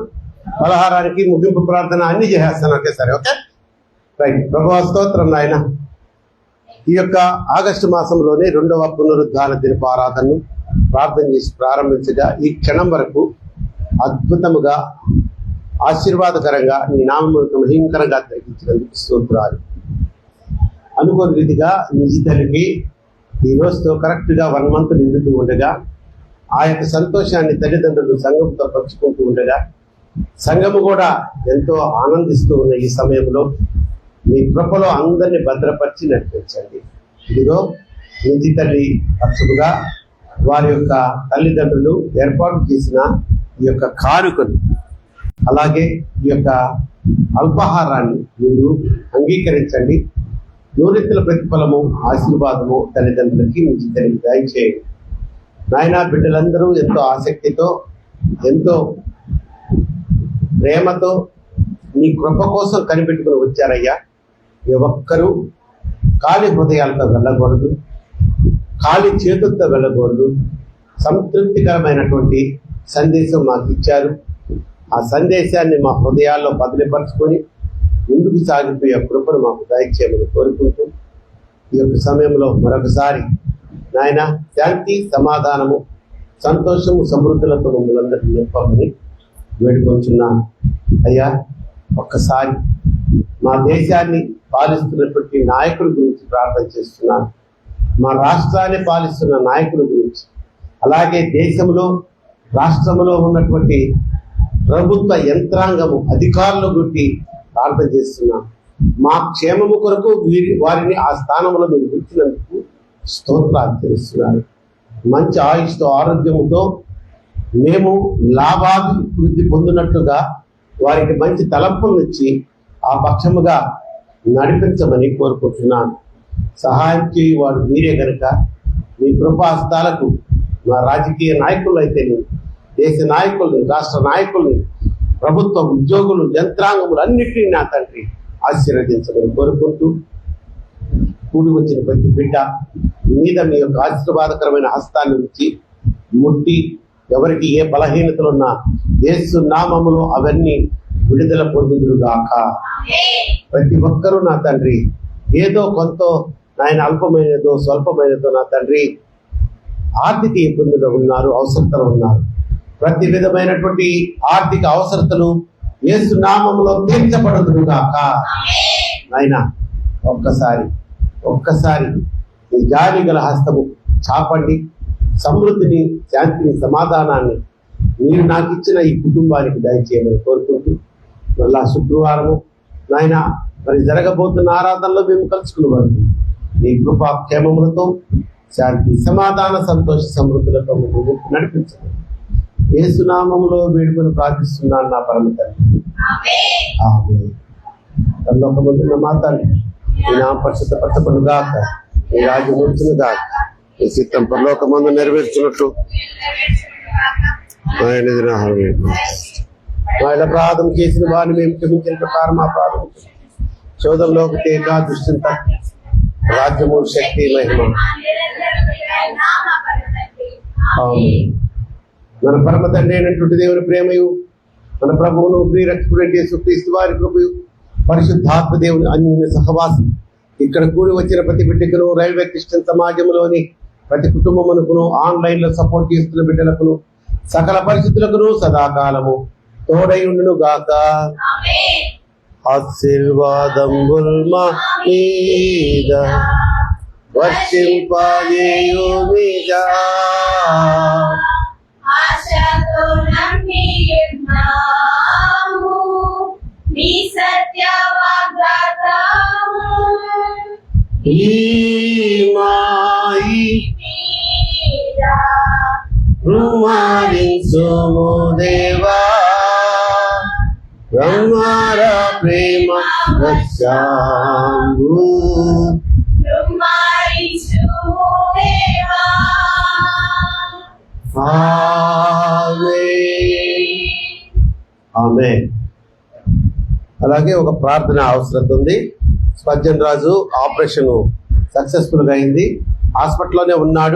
పలహారానికి ముగింపు ప్రార్థన అన్ని చేసేస్తాను ఒకేసారి. Okay right. ప్రభువా స్తోత్రం నాయన, ఈ యొక్క ఆగస్టు మాసంలోనే 2వ పునరుద్ధాన దినపు ఆరాధనను ప్రార్థన చేసి ప్రారంభించగా ఈ క్షణం వరకు అద్భుతముగా ఆశీర్వాదకరంగా నీ నామమును మహిమకరంగా జరిగించినందుకు స్తోత్రాలు. అనుకోని రీతిగా నిజితలకి ఈ రోజుతో కరెక్ట్గా 1 month నిండుతూ ఉండగా ఆ యొక్క సంతోషాన్ని తల్లిదండ్రులు సంఘంతో పంచుకుంటూ ఉండగా సంఘము కూడా ఎంతో ఆనందిస్తూ ఉన్న ఈ సమయంలో మీ కృపలో అందరినీ భద్రపరిచి నడిపించండి. ఇదిగో నిజి తల్లి పక్షులుగా వారి యొక్క తల్లిదండ్రులు ఏర్పాటు చేసిన ఈ యొక్క కానుకను, అలాగే ఈ యొక్క అల్పాహారాన్ని మీరు అంగీకరించండి. నూరెత్తుల ప్రతిఫలము, ఆశీర్వాదము తల్లిదండ్రులకి నిజి తల్లి దయచేయండి. నాయన, బిడ్డలందరూ ఎంతో ఆసక్తితో, ఎంతో ప్రేమతో నీ కృప కోసం కనిపెట్టుకుని వచ్చారయ్యా. ఏ ఒక్కరూ ఖాళీ హృదయాలతో వెళ్ళకూడదు, ఖాళీ చేతులతో వెళ్ళకూడదు. సంతృప్తికరమైనటువంటి సందేశం మాకు ఇచ్చారు. ఆ సందేశాన్ని మా హృదయాల్లో బదిలీపరుచుకొని ముందుకు సాగిపోయే కృపను మాకు దయచేయమని కోరుకుంటూ, ఈ యొక్క సమయంలో మరొకసారి నాయన శాంతి, సమాధానము, సంతోషము, సమృద్ధులతో మమ్మల్ందరినీ నింపమని వేడుకొంచున్నాను. అయ్యా, ఒక్కసారి మా దేశాన్ని పాలిస్తున్నటువంటి నాయకుల గురించి ప్రార్థన చేస్తున్నాను. మా రాష్ట్రాన్ని పాలిస్తున్న నాయకుల గురించి, అలాగే దేశంలో, రాష్ట్రంలో ఉన్నటువంటి ప్రభుత్వ యంత్రాంగము, అధికారుల గురించి ప్రార్థన చేస్తున్నాను. మా క్షేమము కొరకు వారిని ఆ స్థానంలో మీరు ఉంచినందుకు స్తోత్రాలు తెలుస్తున్నారు. మంచి ఆయుష్తో, ఆరోగ్యముతో మేము లాభాభివృద్ధి పొందినట్లుగా వారికి మంచి తలంపులను ఇచ్చి ఆ పక్షముగా నడిపించమని కోరుకుంటున్నాను. సహాయం చేయి వాడు మీరే కనుక మీ కృపాస్తాలకు మా రాజకీయ నాయకులు అయితేనే, దేశ నాయకుల్ని, రాష్ట్ర నాయకుల్ని, ప్రభుత్వ ఉద్యోగులు, యంత్రాంగములు అన్నింటినీ నా తండ్రి ఆశీర్వదించమని కోరుకుంటూ, కూడి వచ్చిన ప్రతి బిడ్డ మీద మీ యొక్క ఆశీర్వాదకరమైన హస్తాన్ని ఉంచి ముట్టి, ఎవరికి ఏ బలహీనతలున్నా యేసు నామములో అవన్నీ విడుదల పొందుదురుగాక. ప్రతి ఒక్కరూ నా తండ్రి ఏదో కొంత నాయన అల్పమైనదో స్వల్పమైనదో నా తండ్రి ఆర్థిక ఇబ్బందులు ఉన్నారు, అవసరతలు ఉన్నారు. ప్రతి విధమైనటువంటి ఆర్థిక అవసరతలు యేసు నామములో తీర్చబడుదురుగాక. నాయన, ఒక్కసారి ఈ జాలి గల హస్తము చాపండి. సమృద్ధిని, శాంతిని, సమాధానాన్ని మీరు నాకు ఇచ్చిన ఈ కుటుంబానికి దయచేయమని కోరుకుంటూ, మళ్ళా శుక్రవారము నాయన మరి జరగబోతున్న ఆరాధనలో మేము కలుసుకునేవారు మీ కృపా క్షేమములతో, శాంతి, సమాధాన, సంతోష, సమృద్ధులతో నడిపించండి. యేసునామములో వేడుకొని ప్రార్థిస్తున్నాను నా పరమ తండ్రి. ఆమేన్. పరలోకమందున్న మా తండ్రి, నీ నామం పరిశుద్ధపరచబడును గాక, నీ రాజ్యం వచ్చును గాక, నీ చిత్తం పరలోకమందు నెరవేర్చున్నట్లు మా అపరాధం చేసిన వారిని మేము క్షమించిన ప్రకారం మా అపరాధం శోధంలోకి తేక దుష్టింత రాజ్యము, శక్తి, మహిమ ఆమేన్. మన పరమ తండ్రి అయినటువంటి దేవుని ప్రేమయు, మన ప్రభువును ప్రియరక్షకుడైన యేసుక్రీస్తు వారి కృపయు, పరిశుద్ధాత్మ దేవుని అన్యోన్య సహవాసం ఇక్కడ కూడి వచ్చిన ప్రతి బిడ్డకును, రైల్వే క్రిస్టియన్ సమాజంలోని ప్రతి కుటుంబమునకును, ఆన్లైన్ లో సపోర్ట్ చేస్తున్న బిడ్డలకును, సకల పరిస్థితులకును సదాకాలము తోడై ఉండును గాక. ఆశీర్వాదముల్ మా మీద వర్షింపజేయుమిగా. ఆశతో నమ్మి ఉన్నాము నీ సత్య వాగ్దానము. ఈ మాయి మీద రుమారించుము దేవా, రమ్మార ప్రేమ రక్షాంగు. రుమారించుము దేవా. ఆమేన్. అలాగే ఒక ప్రార్థన అవసరం ఉంది. స్పర్జన్ రాజు ఆపరేషన్ సక్సెస్ఫుల్ గా అయింది, హాస్పిటల్లోనే ఉన్నాడు.